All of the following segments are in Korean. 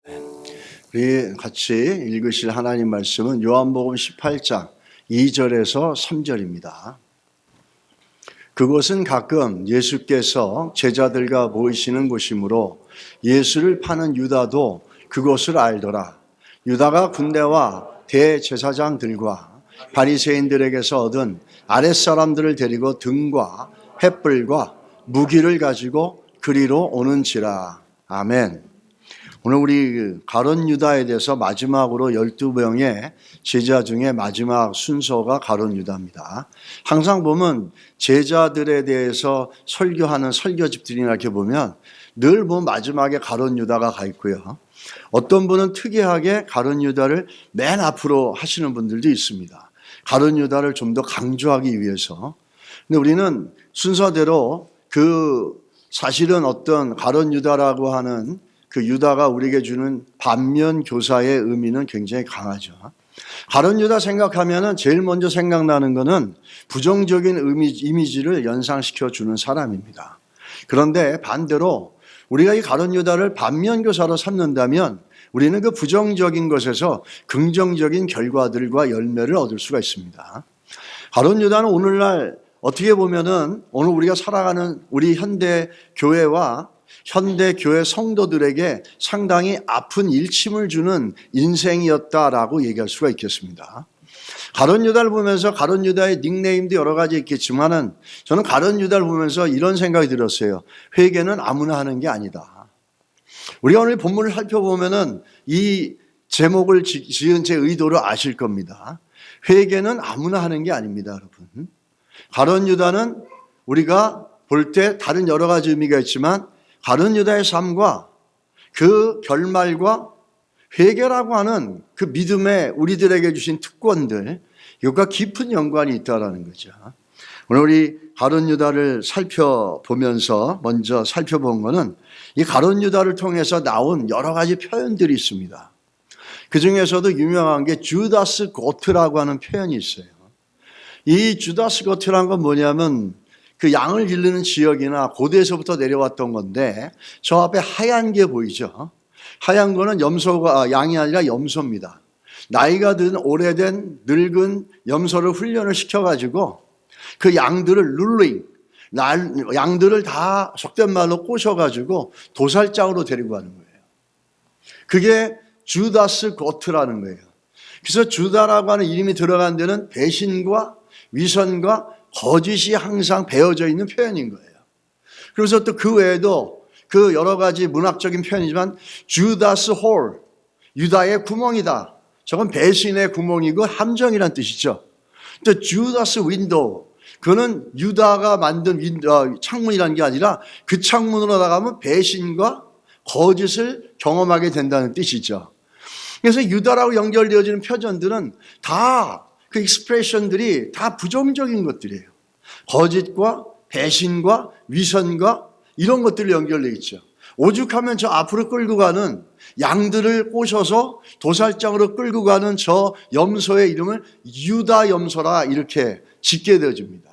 우리 같이 읽으실 하나님 말씀은 요한복음 18장 2절에서 3절입니다. 그곳은 가끔 예수께서 제자들과 모이시는 곳이므로 예수를 파는 유다도 그곳을 알더라. 유다가 군대와 대제사장들과 바리새인들에게서 얻은 아랫사람들을 데리고 등과 횃불과 무기를 가지고 그리로 오는지라. 아멘. 오늘 우리 가룟 유다에 대해서 마지막으로 12명의 제자 중에 마지막 순서가 가룟 유다입니다. 항상 보면 제자들에 대해서 설교하는 설교집들이나 이렇게 보면 늘 마지막에 가룟 유다가 가 있고요. 어떤 분은 특이하게 가룟 유다를 맨 앞으로 하시는 분들도 있습니다. 가룟 유다를 좀 더 강조하기 위해서. 근데 우리는 순서대로 사실은 어떤 가룟 유다라고 하는 그 유다가 우리에게 주는 반면 교사의 의미는 굉장히 강하죠. 가룟 유다 생각하면은 제일 먼저 생각나는 것은 부정적인 이미지를 연상시켜 주는 사람입니다. 그런데 반대로 우리가 이 가룟 유다를 반면 교사로 삼는다면 우리는 그 부정적인 것에서 긍정적인 결과들과 열매를 얻을 수가 있습니다. 가룟 유다는 오늘날 어떻게 보면은 오늘 우리가 살아가는 우리 현대 교회와 현대 교회 성도들에게 상당히 아픈 일침을 주는 인생이었다라고 얘기할 수가 있겠습니다. 가룟 유다를 보면서 가룟 유다의 닉네임도 여러 가지 있겠지만은 저는 가룟 유다를 보면서 이런 생각이 들었어요. 회개는 아무나 하는 게 아니다. 우리가 오늘 본문을 살펴보면은 이 제목을 지은 제 의도를 아실 겁니다. 회개는 아무나 하는 게 아닙니다, 여러분. 가룟 유다는 우리가 볼 때 다른 여러 가지 의미가 있지만 가룟 유다의 삶과 그 결말과 회개라고 하는 그 믿음에 우리들에게 주신 특권들, 이것과 깊은 연관이 있다는 거죠. 오늘 우리 가룟 유다를 살펴보면서 먼저 살펴본 것은 이 가룟 유다를 통해서 나온 여러 가지 표현들이 있습니다. 그 중에서도 유명한 게 주다스 고트라고 하는 표현이 있어요. 이 주다스 고트라는 건 뭐냐면 그 양을 기르는 지역이나 고대에서부터 내려왔던 건데 저 앞에 하얀 게 보이죠? 하얀 거는 양이 아니라 염소입니다. 나이가 든 오래된 늙은 염소를 훈련을 시켜가지고 그 양들을 양들을 다 속된 말로 꼬셔가지고 도살장으로 데리고 가는 거예요. 그게 주다스 고트라는 거예요. 그래서 주다라고 하는 이름이 들어간 데는 배신과 위선과 거짓이 항상 배어져 있는 표현인 거예요. 그래서 또 그 외에도 그 여러 가지 문학적인 표현이지만 주다스 홀, 유다의 구멍이다. 저건 배신의 구멍이고 함정이란 뜻이죠. 또 주다스 윈도우, 그거는 유다가 만든 창문이라는 게 아니라 그 창문으로 나가면 배신과 거짓을 경험하게 된다는 뜻이죠. 그래서 유다라고 연결되어지는 표현들은 다 그 익스프레션들이 다 부정적인 것들이에요. 거짓과 배신과 위선과 이런 것들이 연결되어 있죠. 오죽하면 저 앞으로 끌고 가는 양들을 꼬셔서 도살장으로 끌고 가는 저 염소의 이름을 유다 염소라 이렇게 짓게 되어집니다.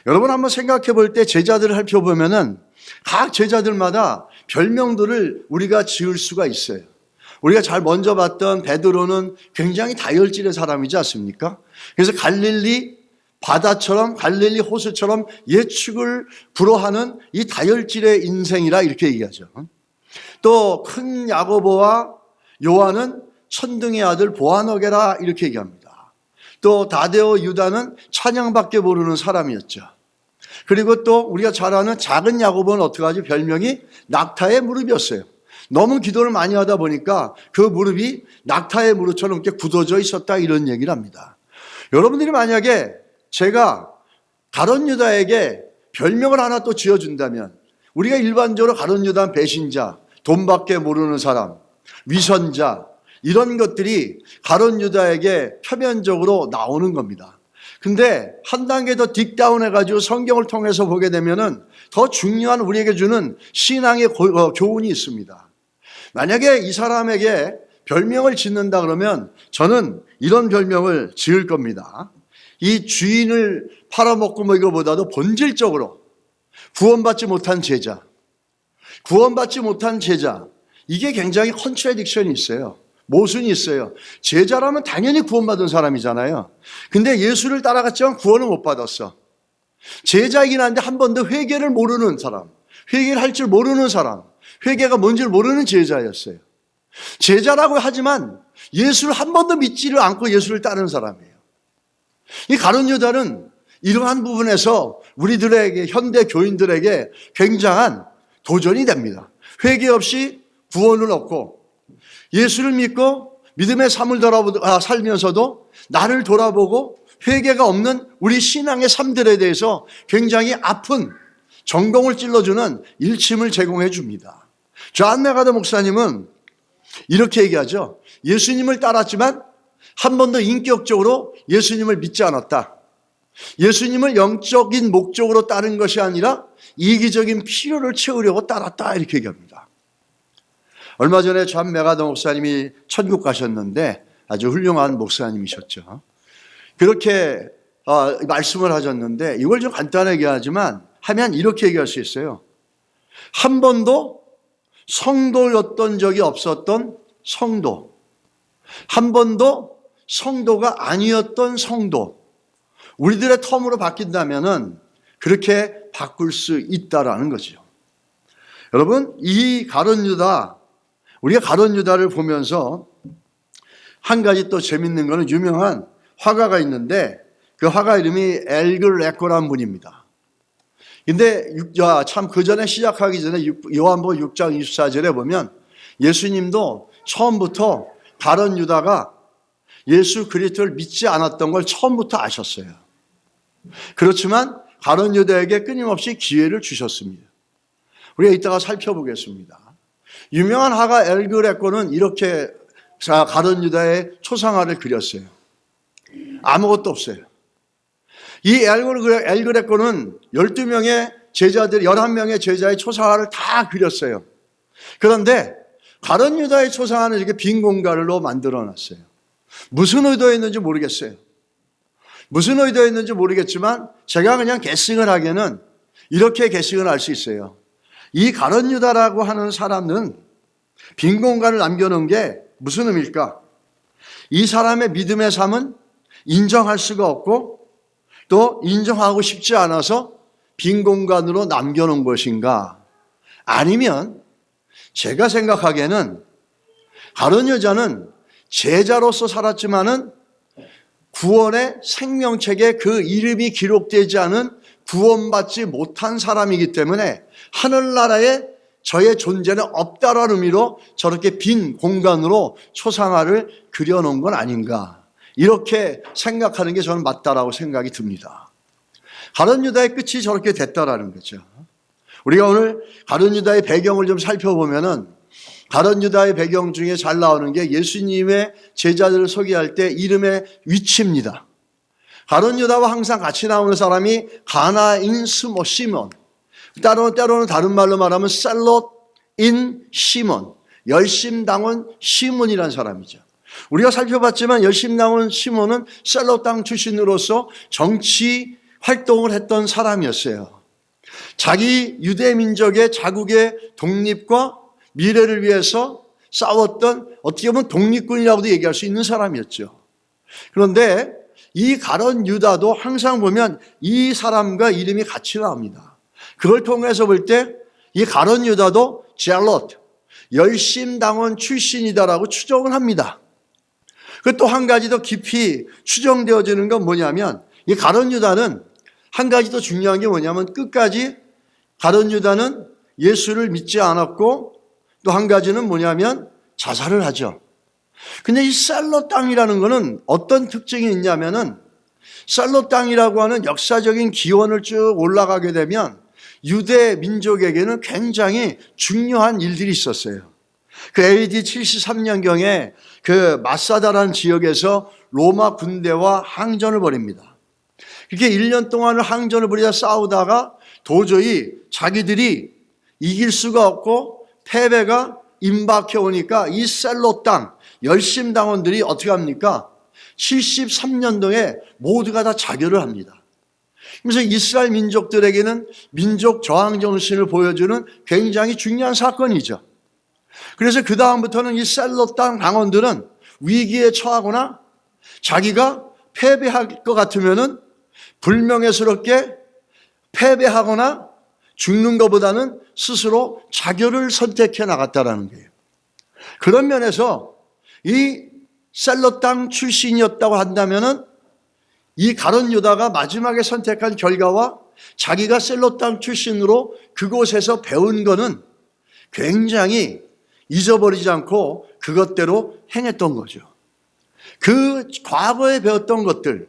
여러분 한번 생각해 볼 때 제자들을 살펴보면은 각 제자들마다 별명들을 우리가 지을 수가 있어요. 우리가 잘 먼저 봤던 베드로는 굉장히 다혈질의 사람이지 않습니까? 그래서 갈릴리 바다처럼 갈릴리 호수처럼 예측을 불허하는 이 다혈질의 인생이라 이렇게 얘기하죠. 또 큰 야고보와 요한은 천둥의 아들 보아너게라 이렇게 얘기합니다. 또 다데오 유다는 찬양밖에 모르는 사람이었죠. 그리고 또 우리가 잘 아는 작은 야고보는 어떻게 하지? 별명이 낙타의 무릎이었어요. 너무 기도를 많이 하다 보니까 그 무릎이 낙타의 무릎처럼 이렇게 굳어져 있었다 이런 얘기를 합니다. 여러분들이 만약에 제가 가룟 유다에게 별명을 하나 또 지어준다면 우리가 일반적으로 가룟 유다는 배신자, 돈밖에 모르는 사람, 위선자 이런 것들이 가룟 유다에게 표면적으로 나오는 겁니다. 근데 한 단계 더 딕다운 해가지고 성경을 통해서 보게 되면은 더 중요한 우리에게 주는 신앙의 교훈이 있습니다. 만약에 이 사람에게 별명을 짓는다 그러면 저는 이런 별명을 지을 겁니다. 이 주인을 팔아먹고 뭐 이거보다도 본질적으로 구원받지 못한 제자, 이게 굉장히 컨트래딕션이 있어요. 모순이 있어요. 제자라면 당연히 구원받은 사람이잖아요. 근데 예수를 따라갔지만 구원을 못 받았어. 제자이긴 한데 한 번도 회개를 모르는 사람, 회개를 할 줄 모르는 사람, 회개가 뭔지를 모르는 제자였어요. 제자라고 하지만 예수를 한 번도 믿지를 않고 예수를 따르는 사람이에요. 이 가룟 유다는 이러한 부분에서 우리들에게, 현대 교인들에게 굉장한 도전이 됩니다. 회개 없이 구원을 얻고 예수를 믿고 믿음의 삶을 살면서도 나를 돌아보고 회개가 없는 우리 신앙의 삶들에 대해서 굉장히 아픈 전공을 찔러주는 일침을 제공해 줍니다. 존 맥가더 목사님은 이렇게 얘기하죠. 예수님을 따랐지만 한 번도 인격적으로 예수님을 믿지 않았다. 예수님을 영적인 목적으로 따른 것이 아니라 이기적인 필요를 채우려고 따랐다. 이렇게 얘기합니다. 얼마 전에 존 맥가더 목사님이 천국 가셨는데 아주 훌륭한 목사님이셨죠. 그렇게 말씀을 하셨는데 이걸 좀 간단하게 하면 이렇게 얘기할 수 있어요. 한 번도 성도였던 적이 없었던 성도, 한 번도 성도가 아니었던 성도, 우리들의 텀으로 바뀐다면은 그렇게 바꿀 수 있다라는 거죠. 여러분, 이 가룟 유다, 우리가 가룟 유다를 보면서 한 가지 또 재밌는 거는 유명한 화가가 있는데 그 화가 이름이 엘그레코라는 분입니다. 근데 참 그 전에 시작하기 전에 요한복음 6장 24절에 보면 예수님도 처음부터 가룟 유다가 예수 그리스도를 믿지 않았던 걸 처음부터 아셨어요. 그렇지만 가룟 유다에게 끊임없이 기회를 주셨습니다. 우리가 이따가 살펴보겠습니다. 유명한 화가 엘그레코는 이렇게 가룟 유다의 초상화를 그렸어요. 아무것도 없어요. 이 엘그레코는 12명의 제자들, 11명의 제자의 초상화를 다 그렸어요. 그런데 가룟 유다의 초상화는 이렇게 빈 공간으로 만들어 놨어요. 무슨 의도였는지 모르겠어요. 무슨 의도였는지 모르겠지만 제가 그냥 게싱을 하기에는 이렇게 게싱을 할 수 있어요. 이 가룟 유다라고 하는 사람은 빈 공간을 남겨놓은 게 무슨 의미일까? 이 사람의 믿음의 삶은 인정할 수가 없고 또 인정하고 싶지 않아서 빈 공간으로 남겨놓은 것인가? 아니면 제가 생각하기에는 가룟 여자는 제자로서 살았지만은 구원의 생명책에 그 이름이 기록되지 않은 구원받지 못한 사람이기 때문에 하늘나라에 저의 존재는 없다라는 의미로 저렇게 빈 공간으로 초상화를 그려놓은 건 아닌가? 이렇게 생각하는 게 저는 맞다라고 생각이 듭니다. 가룟 유다의 끝이 저렇게 됐다라는 거죠. 우리가 오늘 가룟 유다의 배경을 좀 살펴보면은 가룟 유다의 배경 중에 잘 나오는 게 예수님의 제자들을 소개할 때 이름의 위치입니다. 가룟 유다와 항상 같이 나오는 사람이 가나인 시몬, 때로는 다른 말로 말하면 셀롯인 시몬, 열심당원 시몬이라는 사람이죠. 우리가 살펴봤지만 열심당원 시몬은 셀롯 땅 출신으로서 정치 활동을 했던 사람이었어요. 자기 유대 민족의 자국의 독립과 미래를 위해서 싸웠던 어떻게 보면 독립군이라고도 얘기할 수 있는 사람이었죠. 그런데 이 가룟 유다도 항상 보면 이 사람과 이름이 같이 나옵니다. 그걸 통해서 볼 때 이 가룟 유다도 젤롯, 열심당원 출신이다라고 추정을 합니다. 그 또 한 가지 더 깊이 추정되어지는 건 뭐냐면 이 가룟 유다는 한 가지 더 중요한 게 뭐냐면 끝까지 가룟 유다는 예수를 믿지 않았고 또 한 가지는 뭐냐면 자살을 하죠. 근데 이 셀롯 땅이라는 거는 어떤 특징이 있냐면은 셀롯 땅이라고 하는 역사적인 기원을 쭉 올라가게 되면 유대 민족에게는 굉장히 중요한 일들이 있었어요. 그 AD 73년경에 그 마사다라는 지역에서 로마 군대와 항전을 벌입니다. 그렇게 1년 동안을 항전을 벌이다 싸우다가 도저히 자기들이 이길 수가 없고 패배가 임박해 오니까 이 셀롯 땅 열심당원들이 어떻게 합니까? 73년도에 모두가 다 자결을 합니다. 그래서 이스라엘 민족들에게는 민족 저항 정신을 보여주는 굉장히 중요한 사건이죠. 그래서 그 다음부터는 이 셀롯 땅 당원들은 위기에 처하거나 자기가 패배할 것 같으면은 불명예스럽게 패배하거나 죽는 것보다는 스스로 자결을 선택해 나갔다라는 거예요. 그런 면에서 이 셀롯 땅 출신이었다고 한다면은 이 가룟 유다가 마지막에 선택한 결과와 자기가 셀롯 땅 출신으로 그곳에서 배운 거는 굉장히 잊어버리지 않고 그것대로 행했던 거죠. 그 과거에 배웠던 것들,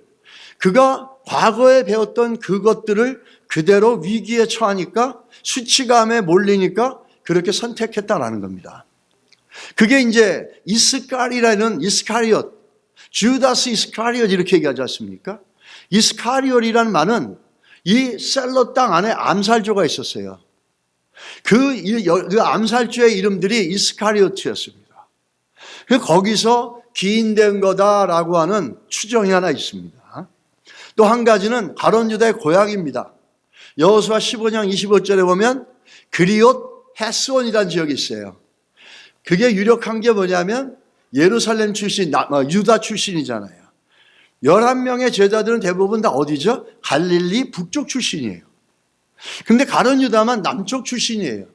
그가 과거에 배웠던 그것들을 그대로 위기에 처하니까 수치감에 몰리니까 그렇게 선택했다라는 겁니다. 그게 이제 이스카리엇, 주다스 이스카리엇 이렇게 얘기하지 않습니까? 이스카리엇이라는 말은 이 셀롯 땅 안에 암살조가 있었어요. 그 암살조의 이름들이 이스카리엇이었습니다. 거기서 기인된 거다라고 하는 추정이 하나 있습니다. 또 한 가지는 가룟 유다의 고향입니다. 여호수아 15장 25절에 보면 그리옷 헤스온이라는 지역이 있어요. 그게 유력한 게 뭐냐면 예루살렘 출신, 유다 출신이잖아요. 11명의 제자들은 대부분 다 어디죠? 갈릴리 북쪽 출신이에요. 근데 가룟 유다만 남쪽 출신이에요.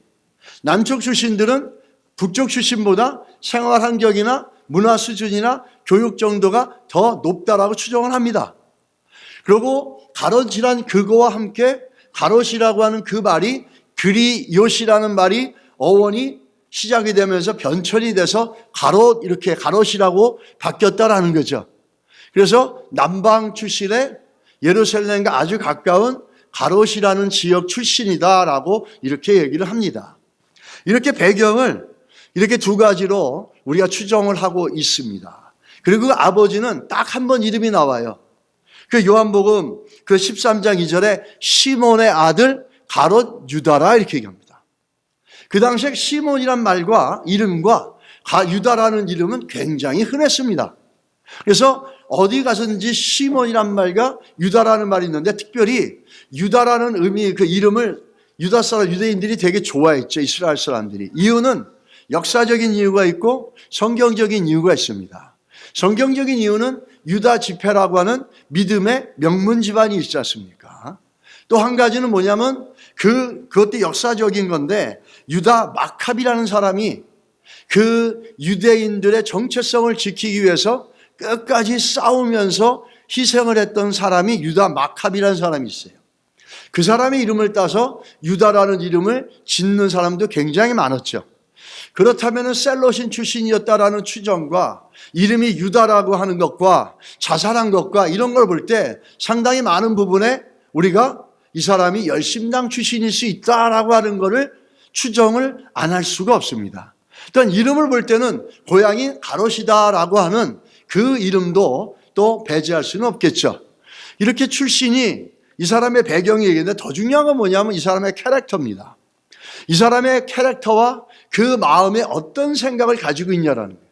남쪽 출신들은 북쪽 출신보다 생활 환경이나 문화 수준이나 교육 정도가 더 높다라고 추정을 합니다. 그리고 가롯이란 그거와 함께 가롯이라고 하는 그 말이 그리옷이라는 말이 어원이 시작이 되면서 변천이 돼서 가롯 이렇게 가롯이라고 바뀌었다라는 거죠. 그래서 남방 출신의 예루살렘과 아주 가까운 가롯이라는 지역 출신이다라고 이렇게 얘기를 합니다. 이렇게 배경을 이렇게 두 가지로 우리가 추정을 하고 있습니다. 그리고 그 아버지는 딱 한 번 이름이 나와요. 그 요한복음 그 13장 2절에 시몬의 아들 가롯 유다라 이렇게 얘기합니다. 그 당시에 시몬이란 말과 이름과 유다라는 이름은 굉장히 흔했습니다. 그래서 어디 가서든지 시몬이란 말과 유다라는 말이 있는데 특별히 유다라는 의미 그 이름을 유다 사람 유대인들이 되게 좋아했죠. 이스라엘 사람들이. 이유는 역사적인 이유가 있고 성경적인 이유가 있습니다. 성경적인 이유는 유다 지파라고 하는 믿음의 명문 집안이 있지 않습니까? 또 한 가지는 뭐냐면 그것도 역사적인 건데 유다 마캅이라는 사람이 그 유대인들의 정체성을 지키기 위해서 끝까지 싸우면서 희생을 했던 사람이 유다 마캅이라는 사람이 있어요. 그 사람의 이름을 따서 유다라는 이름을 짓는 사람도 굉장히 많았죠. 그렇다면 셀롯인 출신이었다라는 추정과 이름이 유다라고 하는 것과 자살한 것과 이런 걸 볼 때 상당히 많은 부분에 우리가 이 사람이 열심당 출신일 수 있다라고 하는 것을 추정을 안 할 수가 없습니다. 일단 이름을 볼 때는 고향이 가롯이다라고 하는 그 이름도 또 배제할 수는 없겠죠. 이렇게 출신이 이 사람의 배경이 얘기했는데 더 중요한 건 뭐냐면 이 사람의 캐릭터입니다. 이 사람의 캐릭터와 그 마음에 어떤 생각을 가지고 있냐라는 거예요.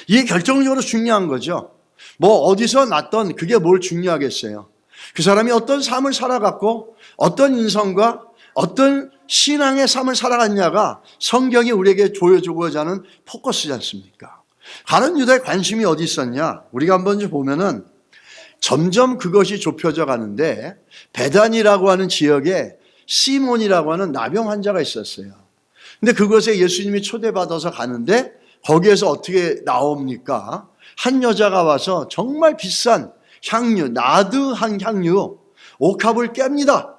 이게 결정적으로 중요한 거죠. 뭐 어디서 났던 그게 뭘 중요하겠어요. 그 사람이 어떤 삶을 살아갔고 어떤 인성과 어떤 신앙의 삶을 살아갔냐가 성경이 우리에게 보여주고자 하는 포커스지 않습니까? 가룟 유다의 관심이 어디 있었냐? 우리가 한번 좀 보면은 점점 그것이 좁혀져 가는데 베단이라고 하는 지역에 시몬이라고 하는 나병 환자가 있었어요. 근데 그곳에 예수님이 초대받아서 가는데 거기에서 어떻게 나옵니까? 한 여자가 와서 정말 비싼 향유, 나드한 향유, 옥합을 깹니다.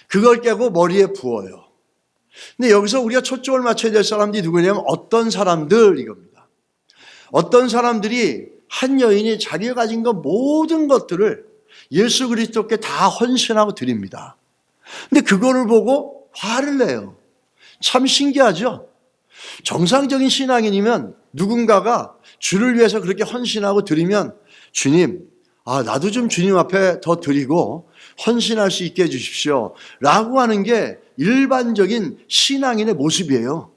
그걸 깨고 머리에 부어요. 근데 여기서 우리가 초점을 맞춰야 될 사람들이 누구냐면 어떤 사람들 이겁니다. 어떤 사람들이 한 여인이 자기가 가진 것 모든 것들을 예수 그리스도께 다 헌신하고 드립니다. 근데 그거를 보고 화를 내요. 참 신기하죠? 정상적인 신앙인이면 누군가가 주를 위해서 그렇게 헌신하고 드리면 주님, 나도 좀 주님 앞에 더 드리고 헌신할 수 있게 해주십시오 라고 하는 게 일반적인 신앙인의 모습이에요.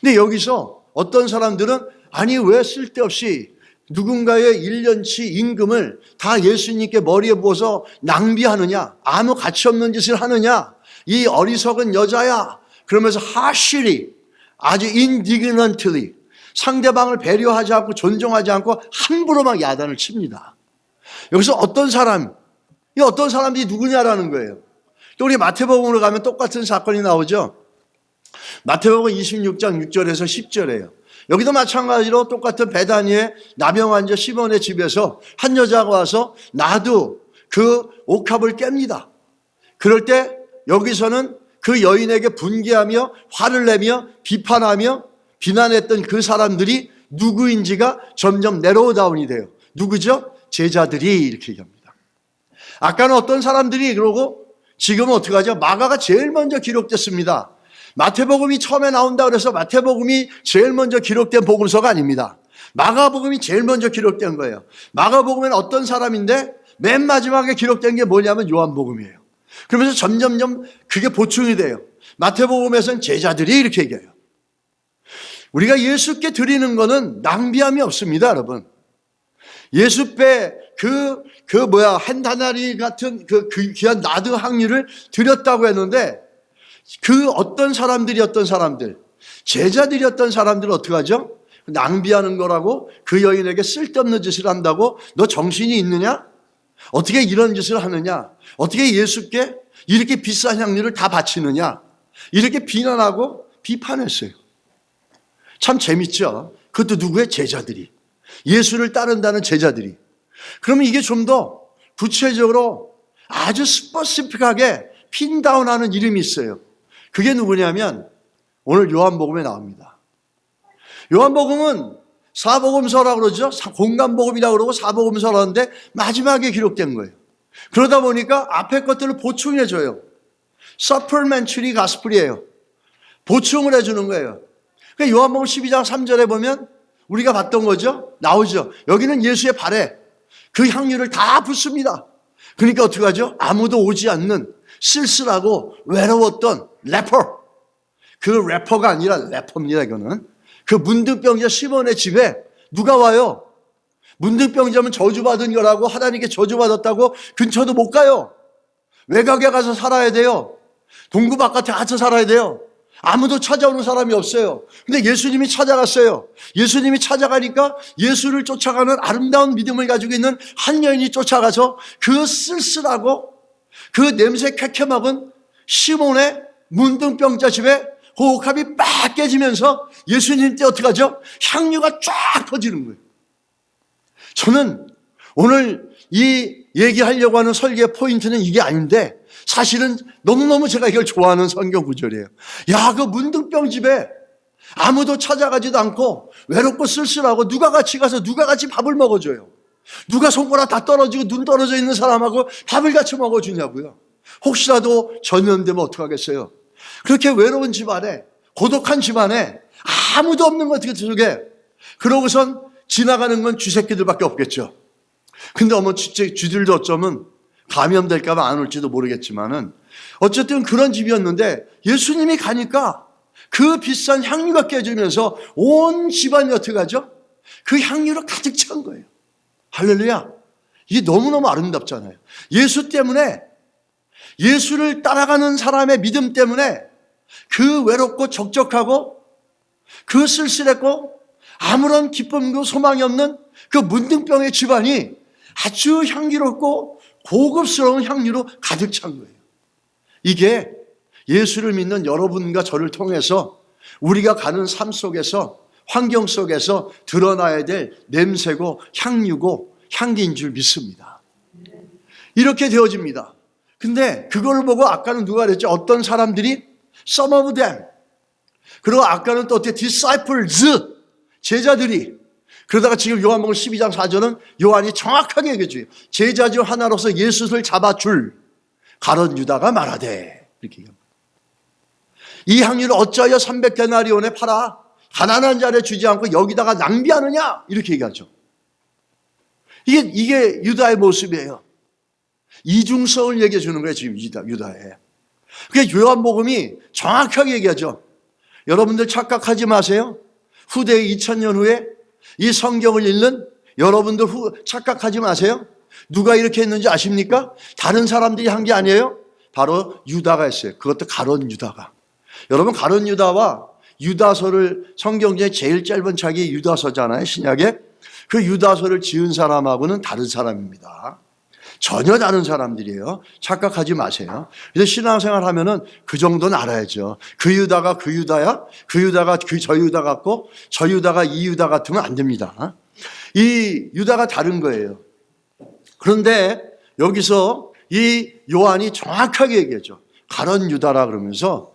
근데 여기서 어떤 사람들은 아니 왜 쓸데없이 누군가의 1년치 임금을 다 예수님께 머리에 부어서 낭비하느냐, 아무 가치 없는 짓을 하느냐, 이 어리석은 여자야 그러면서 하시리 아주 indignantly 상대방을 배려하지 않고 존중하지 않고 함부로 막 야단을 칩니다. 여기서 어떤 사람들이 누구냐라는 거예요. 또 우리 마태복음으로 가면 똑같은 사건이 나오죠. 마태복음 26장 6절에서 10절이에요. 여기도 마찬가지로 똑같은 베다니의 나병 환자 시몬의 집에서 한 여자가 와서 나도 그 옥합을 깹니다. 그럴 때 여기서는 그 여인에게 분개하며 화를 내며 비판하며 비난했던 그 사람들이 누구인지가 점점 내로우다운이 돼요. 누구죠? 제자들이 이렇게 얘기합니다. 아까는 어떤 사람들이 그러고 지금은 어떻게 하죠? 마가가 제일 먼저 기록됐습니다. 마태복음이 처음에 나온다 그래서 마태복음이 제일 먼저 기록된 복음서가 아닙니다. 마가복음이 제일 먼저 기록된 거예요. 마가복음에는 어떤 사람인데 맨 마지막에 기록된 게 뭐냐면 요한복음이에요. 그러면서 점점점 그게 보충이 돼요. 마태복음에서는 제자들이 이렇게 얘기해요. 우리가 예수께 드리는 거는 낭비함이 없습니다, 여러분. 예수께 한 다나리 같은 그 귀한 나드 항류를 드렸다고 했는데 그 어떤 사람들, 제자들이었던 사람들은 어떻게 하죠? 낭비하는 거라고 그 여인에게 쓸데없는 짓을 한다고 너 정신이 있느냐? 어떻게 이런 짓을 하느냐? 어떻게 예수께 이렇게 비싼 향료를 다 바치느냐? 이렇게 비난하고 비판했어요. 참 재밌죠? 그것도 누구의 제자들이. 예수를 따른다는 제자들이. 그러면 이게 좀 더 구체적으로 아주 스퍼시픽하게 핀다운하는 이름이 있어요. 그게 누구냐면 오늘 요한복음에 나옵니다. 요한복음은 사복음서라고 그러죠. 공간복음이라고 그러고 사복음서라고 하는데 마지막에 기록된 거예요. 그러다 보니까 앞에 것들을 보충해줘요. supplementary gospel이에요. 보충을 해주는 거예요. 그러니까 요한복음 12장 3절에 보면 우리가 봤던 거죠. 나오죠. 여기는 예수의 발에 그 향유를 다 붓습니다. 그러니까 어떻게 하죠? 아무도 오지 않는 쓸쓸하고 외로웠던 래퍼. 그 래퍼가 아니라 래퍼입니다. 이거는. 그 문둥병자 시몬의 집에 누가 와요? 문둥병자면 저주받은 거라고 하나님께 저주받았다고 근처도 못 가요. 외곽에 가서 살아야 돼요. 동구 바깥에 갇혀 살아야 돼요. 아무도 찾아오는 사람이 없어요. 근데 예수님이 찾아갔어요. 예수님이 찾아가니까 예수를 쫓아가는 아름다운 믿음을 가지고 있는 한 여인이 쫓아가서 그 쓸쓸하고 그 냄새 쾌쾌먹은 시몬의 문둥병자 집에 호흡이 빡 깨지면서 예수님 때 어떻게 하죠? 향유가 쫙 퍼지는 거예요. 저는 오늘 이 얘기하려고 하는 설계의 포인트는 이게 아닌데 사실은 너무너무 제가 이걸 좋아하는 성경 구절이에요. 야, 그 문둥병 집에 아무도 찾아가지도 않고 외롭고 쓸쓸하고 누가 같이 가서 누가 같이 밥을 먹어줘요. 누가 손가락 다 떨어지고 눈 떨어져 있는 사람하고 밥을 같이 먹어주냐고요. 혹시라도 전염되면 어떡하겠어요. 그렇게 외로운 집안에 고독한 집안에 아무도 없는 것 속에 그러고선 지나가는 건 쥐새끼들밖에 없겠죠. 근데 어머 쥐들도 어쩌면 감염될까 봐 안 올지도 모르겠지만은 어쨌든 그런 집이었는데 예수님이 가니까 그 비싼 향유가 깨지면서 온 집안이 어떻게 하죠? 그 향유로 가득 찬 거예요. 할렐루야. 이게 너무너무 아름답잖아요. 예수 때문에 예수를 따라가는 사람의 믿음 때문에 그 외롭고 적적하고 그 쓸쓸했고 아무런 기쁨도 소망이 없는 그 문둥병의 집안이 아주 향기롭고 고급스러운 향유로 가득 찬 거예요. 이게 예수를 믿는 여러분과 저를 통해서 우리가 가는 삶 속에서 환경 속에서 드러나야 될 냄새고 향유고 향기인 줄 믿습니다. 이렇게 되어집니다. 근데 그걸 보고 아까는 누가 그랬죠? 어떤 사람들이 some of them 그리고 아까는 또 어떻게 disciples 제자들이 그러다가 지금 요한복음 12장 4절은 요한이 정확하게 얘기해줘요. 제자 중 하나로서 예수를 잡아줄 가룟 유다가 말하되 이렇게 얘기합니다. 이 향유를 어찌하여 300데나리온에 팔아 가난한 자를 주지 않고 여기다가 낭비하느냐 이렇게 얘기하죠. 이게 유다의 모습이에요. 이중성을 얘기해 주는 거예요. 지금 유다에. 그게 요한복음이 정확하게 얘기하죠. 여러분들 착각하지 마세요. 후대 2000년 후에 이 성경을 읽는 여러분들 착각하지 마세요. 누가 이렇게 했는지 아십니까? 다른 사람들이 한 게 아니에요. 바로 유다가 했어요. 그것도 가룟 유다가. 여러분 가룟 유다와 유다서를 성경에 제일 짧은 책이 유다서잖아요, 신약에. 그 유다서를 지은 사람하고는 다른 사람입니다. 전혀 다른 사람들이에요. 착각하지 마세요. 그래서 신앙생활 하면은 그 정도는 알아야죠. 그 유다가 그 유다야? 그 유다가 저 유다 같고 저 유다가 이 유다 같으면 안 됩니다. 이 유다가 다른 거예요. 그런데 여기서 이 요한이 정확하게 얘기했죠. 가론 유다라 그러면서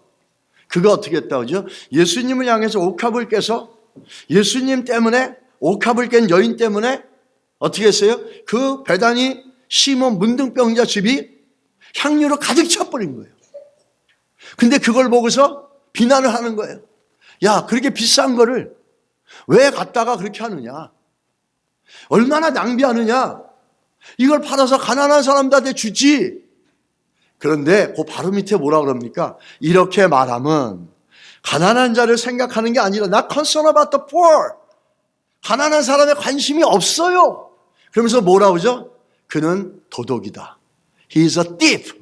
그가 어떻게 했다고 하죠? 예수님을 향해서 옥합을 깨서 예수님 때문에 옥합을 깬 여인 때문에 어떻게 했어요? 그 배단이 시몬 문둥병자 집이 향유로 가득 차버린 거예요. 근데 그걸 보고서 비난을 하는 거예요. 야, 그렇게 비싼 거를 왜 갖다가 그렇게 하느냐? 얼마나 낭비하느냐? 이걸 팔아서 가난한 사람들한테 주지. 그런데 그 바로 밑에 뭐라 그럽니까? 이렇게 말하면 가난한 자를 생각하는 게 아니라 not concerned about the poor. 가난한 사람에 관심이 없어요. 그러면서 뭐라 그러죠? 그는 도둑이다. He is a thief.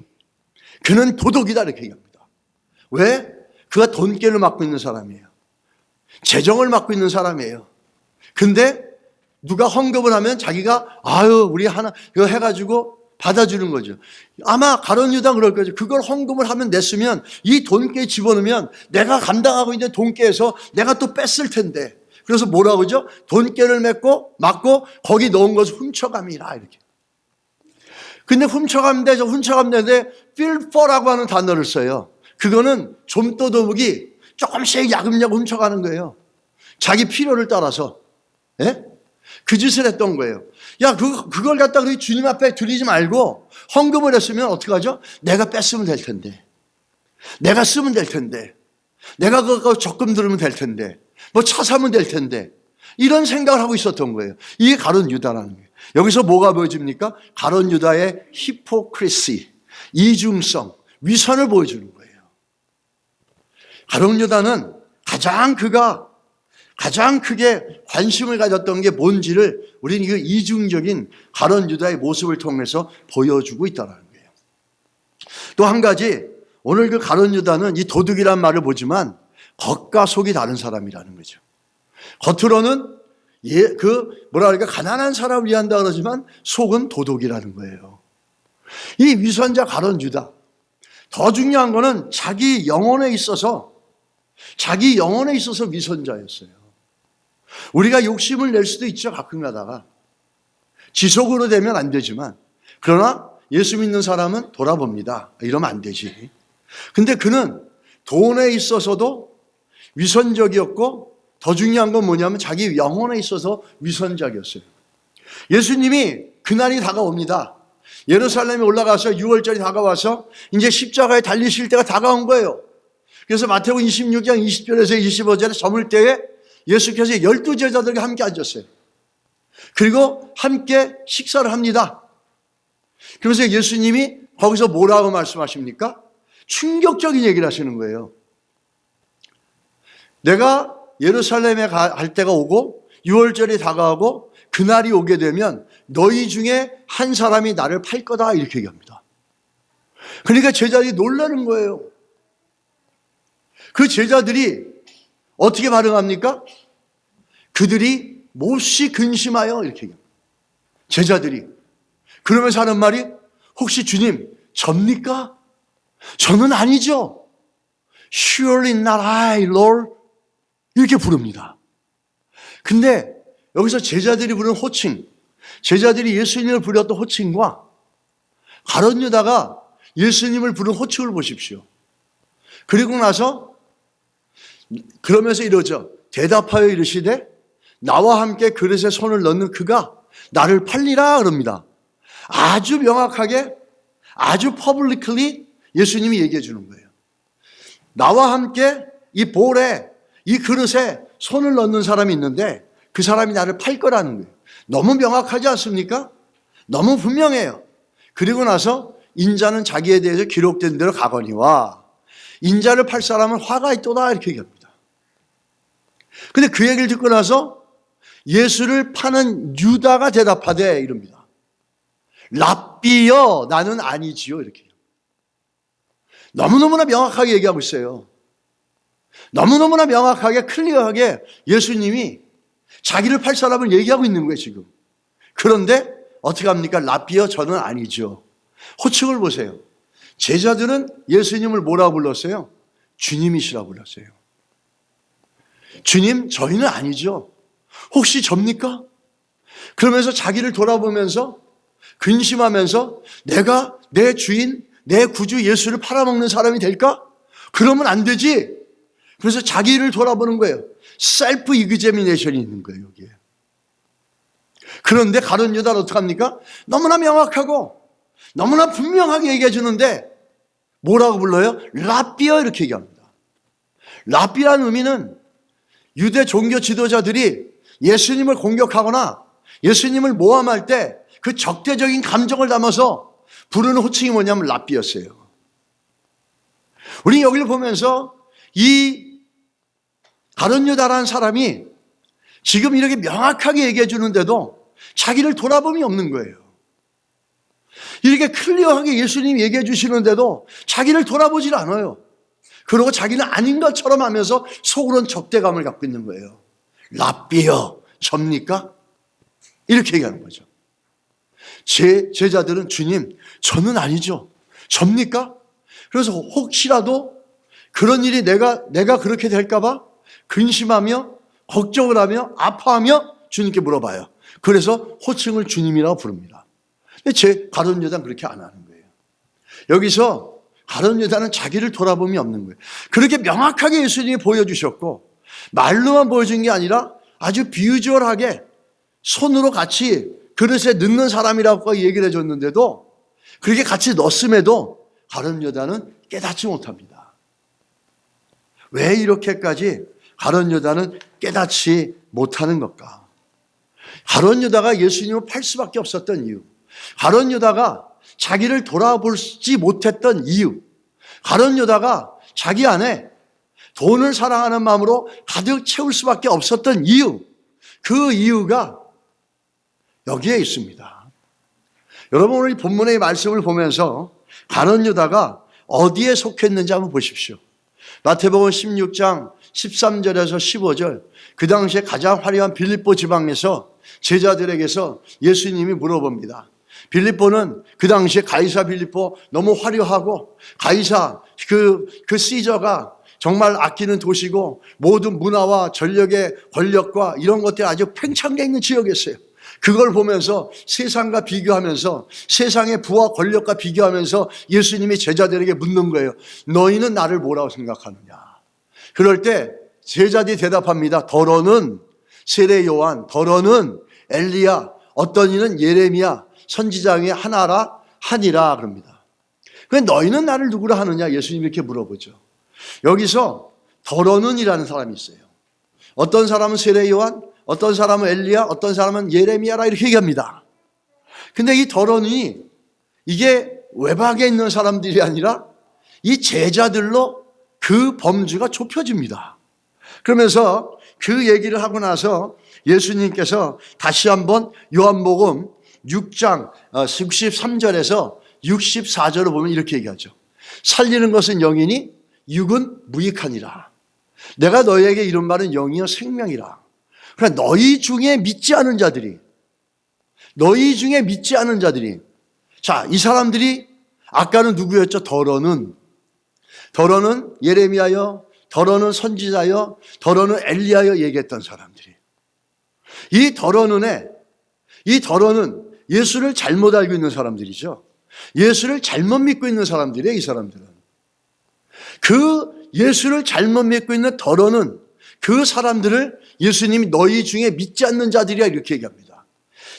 그는 도둑이다 이렇게 얘기합니다. 왜? 그가 돈깨를 맡고 있는 사람이에요. 재정을 맡고 있는 사람이에요. 근데 누가 헌금을 하면 자기가 아유 우리 하나 이거 해가지고 받아주는 거죠. 아마 가룟 유다 그럴 거죠. 그걸 헌금을 하면 냈으면 이 돈깨에 집어넣으면 내가 감당하고 있는 돈깨에서 내가 또 뺐을 텐데. 그래서 뭐라고 그러죠? 돈깨를 막고 거기 넣은 것을 훔쳐감이라 이렇게. 근데 훔쳐감는데 필퍼라고 하는 단어를 써요. 그거는 좀도둑이 조금씩 야금야금 훔쳐가는 거예요. 자기 필요를 따라서. 예? 그 짓을 했던 거예요. 야, 그걸 갖다 우리 주님 앞에 드리지 말고 헌금을 했으면 어떡하죠? 내가 뺐으면 될 텐데. 내가 쓰면 될 텐데. 내가 그거 적금 들으면 될 텐데. 뭐 차 사면 될 텐데. 이런 생각을 하고 있었던 거예요. 이게 가룟 유다라는 거예요. 여기서 뭐가 보여집니까? 가룟 유다의 히포크리시, 이중성, 위선을 보여주는 거예요. 가룟 유다는 가장 크게 관심을 가졌던 게 뭔지를 우리는 이 이중적인 가룟 유다의 모습을 통해서 보여주고 있다는 거예요. 또 한 가지, 오늘 그 가룟 유다는 이 도둑이란 말을 보지만 겉과 속이 다른 사람이라는 거죠. 겉으로는 가난한 사람을 위한다 그러지만 속은 도둑이라는 거예요. 이 위선자 가룟 유다. 더 중요한 거는 자기 영혼에 있어서 위선자였어요. 우리가 욕심을 낼 수도 있죠, 가끔 가다가. 지속으로 되면 안 되지만. 그러나 예수 믿는 사람은 돌아봅니다. 이러면 안 되지. 근데 그는 돈에 있어서도 위선적이었고 더 중요한 건 뭐냐면 자기 영혼에 있어서 위선적이었어요. 예수님이 그날이 다가옵니다. 예루살렘에 올라가서 6월절이 다가와서 이제 십자가에 달리실 때가 다가온 거예요. 그래서 마태복음 26장 20절에서 25절에 저물 때에 예수께서 12제자들과 함께 앉았어요. 그리고 함께 식사를 합니다. 그러면서 예수님이 거기서 뭐라고 말씀하십니까? 충격적인 얘기를 하시는 거예요. 내가 예루살렘에 갈 때가 오고 6월절이 다가오고 그날이 오게 되면 너희 중에 한 사람이 나를 팔 거다 이렇게 얘기합니다. 그러니까 제자들이 놀라는 거예요. 그 제자들이 어떻게 반응합니까? 그들이 몹시 근심하여 이렇게 얘기합니다. 제자들이. 그러면서 하는 말이 혹시 주님 접니까? 저는 아니죠. Surely not I, Lord. 이렇게 부릅니다. 근데 여기서 제자들이 부른 호칭, 제자들이 예수님을 부렸던 호칭과 가룟 유다가 예수님을 부른 호칭을 보십시오. 그리고 나서 그러면서 이러죠. 대답하여 이르시되 나와 함께 그릇에 손을 넣는 그가 나를 팔리라 그럽니다. 아주 명확하게 아주 퍼블릭ली 예수님이 얘기해 주는 거예요. 나와 함께 이 볼에 이 그릇에 손을 넣는 사람이 있는데 그 사람이 나를 팔 거라는 거예요. 너무 명확하지 않습니까? 너무 분명해요. 그리고 나서 인자는 자기에 대해서 기록된 대로 가거니와 인자를 팔 사람은 화가 있도다 이렇게 얘기합니다. 근데 그 얘기를 듣고 나서 예수를 파는 유다가 대답하되 이럽니다. 랍비여 나는 아니지요 이렇게. 너무너무나 명확하게 얘기하고 있어요. 너무너무나 명확하게 클리어하게 예수님이 자기를 팔 사람을 얘기하고 있는 거예요, 지금. 그런데 어떻게 합니까? 라삐어 저는 아니죠. 호칭을 보세요. 제자들은 예수님을 뭐라고 불렀어요? 주님이시라고 불렀어요. 주님, 저희는 아니죠. 혹시 접니까? 그러면서 자기를 돌아보면서 근심하면서 내가 내 주인, 내 구주 예수를 팔아먹는 사람이 될까? 그러면 안 되지. 그래서 자기를 돌아보는 거예요. 셀프 이그제미네이션이 있는 거예요, 여기에. 그런데 가룟 유다는 어떡합니까? 너무나 명확하고 너무나 분명하게 얘기해 주는데 뭐라고 불러요? 라삐어 이렇게 얘기합니다. 라삐라는 의미는 유대 종교 지도자들이 예수님을 공격하거나 예수님을 모함할 때 그 적대적인 감정을 담아서 부르는 호칭이 뭐냐면 라삐였어요. 우리 여기를 보면서 이 가룟 유다라는 사람이 지금 이렇게 명확하게 얘기해 주는데도 자기를 돌아봄이 없는 거예요. 이렇게 클리어하게 예수님이 얘기해 주시는데도 자기를 돌아보질 않아요. 그러고 자기는 아닌 것처럼 하면서 속으로는 적대감을 갖고 있는 거예요. 라삐여, 접니까? 이렇게 얘기하는 거죠. 제 제자들은 주님, 저는 아니죠. 접니까? 그래서 혹시라도 그런 일이 내가 그렇게 될까봐 근심하며 걱정을 하며 아파하며 주님께 물어봐요. 그래서 호칭을 주님이라고 부릅니다. 근데 제 가룟 유다는 그렇게 안 하는 거예요. 여기서 가룟 유다는 자기를 돌아봄이 없는 거예요. 그렇게 명확하게 예수님이 보여주셨고 말로만 보여준 게 아니라 아주 비주얼하게 손으로 같이 그릇에 넣는 사람이라고 얘기를 해줬는데도 그렇게 같이 넣었음에도 가룟 유다는 깨닫지 못합니다. 왜 이렇게까지 가룟 유다는 깨닫지 못하는 것까? 가룟 유다가 예수님을 팔 수밖에 없었던 이유, 가룟 유다가 자기를 돌아보지 못했던 이유, 가룟 유다가 자기 안에 돈을 사랑하는 마음으로 가득 채울 수밖에 없었던 이유, 그 이유가 여기에 있습니다. 여러분 오늘 이 본문의 말씀을 보면서 가룟 유다가 어디에 속했는지 한번 보십시오. 마태복음 16장 13절에서 15절, 그 당시에 가장 화려한 빌립보 지방에서 제자들에게서 예수님이 물어봅니다. 빌립보는 그 당시에 가이사 빌립보 너무 화려하고 가이사 그 시저가 정말 아끼는 도시고 모든 문화와 전력의 권력과 이런 것들이 아주 팽창되어 있는 지역이었어요. 그걸 보면서 세상과 비교하면서 세상의 부와 권력과 비교하면서 예수님이 제자들에게 묻는 거예요. 너희는 나를 뭐라고 생각하느냐? 그럴 때 제자들이 대답합니다. 더러는 세례 요한, 더러는 엘리야, 어떤 이는 예레미야, 선지자의 하나라 하니라 그럽니다. 그런데 너희는 나를 누구라 하느냐? 예수님이 이렇게 물어보죠. 여기서 더러는이라는 사람이 있어요. 어떤 사람은 세례 요한, 어떤 사람은 엘리야, 어떤 사람은 예레미야라 이렇게 얘기합니다. 근데 이 더러는이 이게 외박에 있는 사람들이 아니라 이 제자들로 그 범주가 좁혀집니다. 그러면서 그 얘기를 하고 나서 예수님께서 다시 한번 요한복음 6장 63절에서 64절을 보면 이렇게 얘기하죠. 살리는 것은 영이니 육은 무익하니라. 내가 너희에게 이런 말은 영이요 생명이라. 그러니까 너희 중에 믿지 않은 자들이, 자, 이 사람들이 아까는 누구였죠? 더러는 예레미야여, 더러는 선지자여, 더러는 엘리야여 얘기했던 사람들이. 이 더러는 예수를 잘못 알고 있는 사람들이죠. 예수를 잘못 믿고 있는 사람들이에요, 이 사람들은. 그 예수를 잘못 믿고 있는 더러는 그 사람들을 예수님이 너희 중에 믿지 않는 자들이야 이렇게 얘기합니다.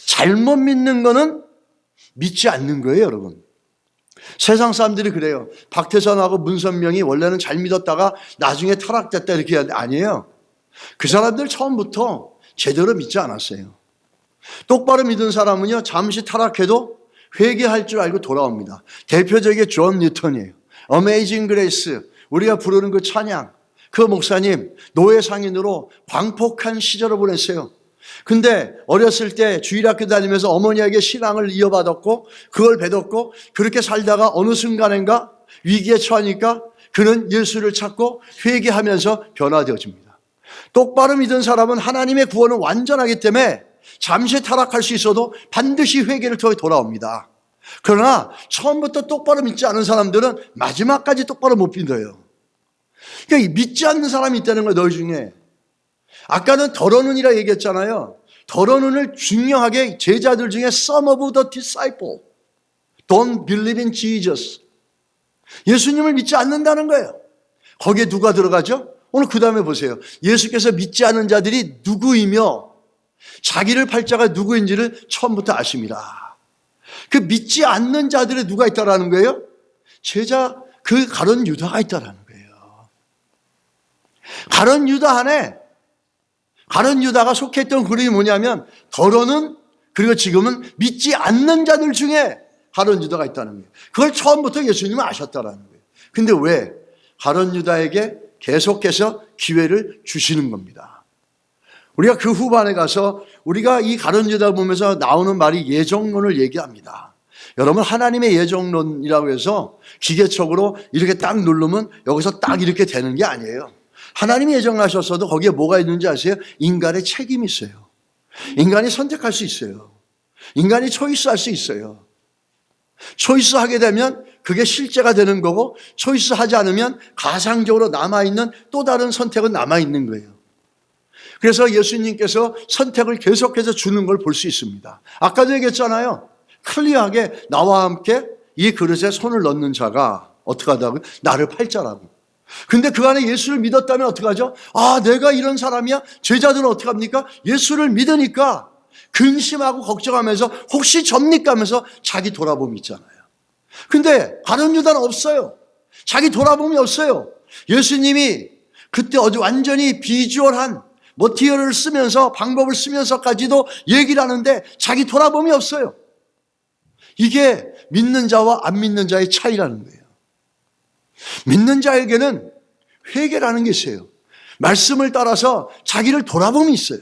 잘못 믿는 거는 믿지 않는 거예요, 여러분. 세상 사람들이 그래요. 박태선하고 문선명이 원래는 잘 믿었다가 나중에 타락됐다 이렇게 하는데 아니에요. 그 사람들 처음부터 제대로 믿지 않았어요. 똑바로 믿은 사람은요, 잠시 타락해도 회개할 줄 알고 돌아옵니다. 대표적인 존 뉴턴이에요. 어메이징 그레이스, 우리가 부르는 그 찬양, 그 목사님 노예 상인으로 광폭한 시절을 보냈어요. 근데 어렸을 때 주일학교 다니면서 어머니에게 신앙을 이어받았고 그걸 배웠고 그렇게 살다가 어느 순간인가 위기에 처하니까 그는 예수를 찾고 회개하면서 변화되어집니다. 똑바로 믿은 사람은 하나님의 구원은 완전하기 때문에 잠시 타락할 수 있어도 반드시 회개를 통해 돌아옵니다. 그러나 처음부터 똑바로 믿지 않은 사람들은 마지막까지 똑바로 못 믿어요. 그러니까 믿지 않는 사람이 있다는 거예요, 너희 중에. 아까는 더러운 눈이라 얘기했잖아요. 더러운 눈을 중요하게 제자들 중에 some of the disciples don't believe in Jesus. 예수님을 믿지 않는다는 거예요. 거기에 누가 들어가죠? 오늘 그 다음에 보세요. 예수께서 믿지 않는 자들이 누구이며 자기를 팔자가 누구인지를 처음부터 아십니다. 그 믿지 않는 자들에 누가 있다라는 거예요? 제자 그 가룟 유다가 있다라는 거예요. 가룟 유다 안에 가룟 유다가 속했던 그룹이 뭐냐면 더러는 그리고 지금은 믿지 않는 자들 중에 가룟 유다가 있다는 거예요. 그걸 처음부터 예수님은 아셨다라는 거예요. 근데 왜 가룟 유다에게 계속해서 기회를 주시는 겁니다. 우리가 그 후반에 가서 우리가 이 가룟 유다 보면서 나오는 말이 예정론을 얘기합니다. 여러분 하나님의 예정론이라고 해서 기계적으로 이렇게 딱 누르면 여기서 딱 이렇게 되는 게 아니에요. 하나님이 예정하셨어도 거기에 뭐가 있는지 아세요? 인간의 책임이 있어요. 인간이 선택할 수 있어요. 인간이 초이스할 수 있어요. 초이스하게 되면 그게 실제가 되는 거고 초이스하지 않으면 가상적으로 남아있는 또 다른 선택은 남아있는 거예요. 그래서 예수님께서 선택을 계속해서 주는 걸 볼 수 있습니다. 아까도 얘기했잖아요. 클리어하게 나와 함께 이 그릇에 손을 넣는 자가 어떻게 하다고요? 나를 팔자라고. 근데 그 안에 예수를 믿었다면 어떻게 하죠? 아, 내가 이런 사람이야? 제자들은 어떻게 합니까? 예수를 믿으니까 근심하고 걱정하면서 혹시 접니까 하면서 자기 돌아봄이 있잖아요. 근데 가룟 유다는 없어요. 자기 돌아봄이 없어요. 예수님이 그때 어디 완전히 비주얼한 머티리얼을 쓰면서 방법을 쓰면서까지도 얘기를 하는데 자기 돌아봄이 없어요. 이게 믿는 자와 안 믿는 자의 차이라는 거예요. 믿는 자에게는 회개라는 게 있어요. 말씀을 따라서 자기를 돌아봄이 있어요.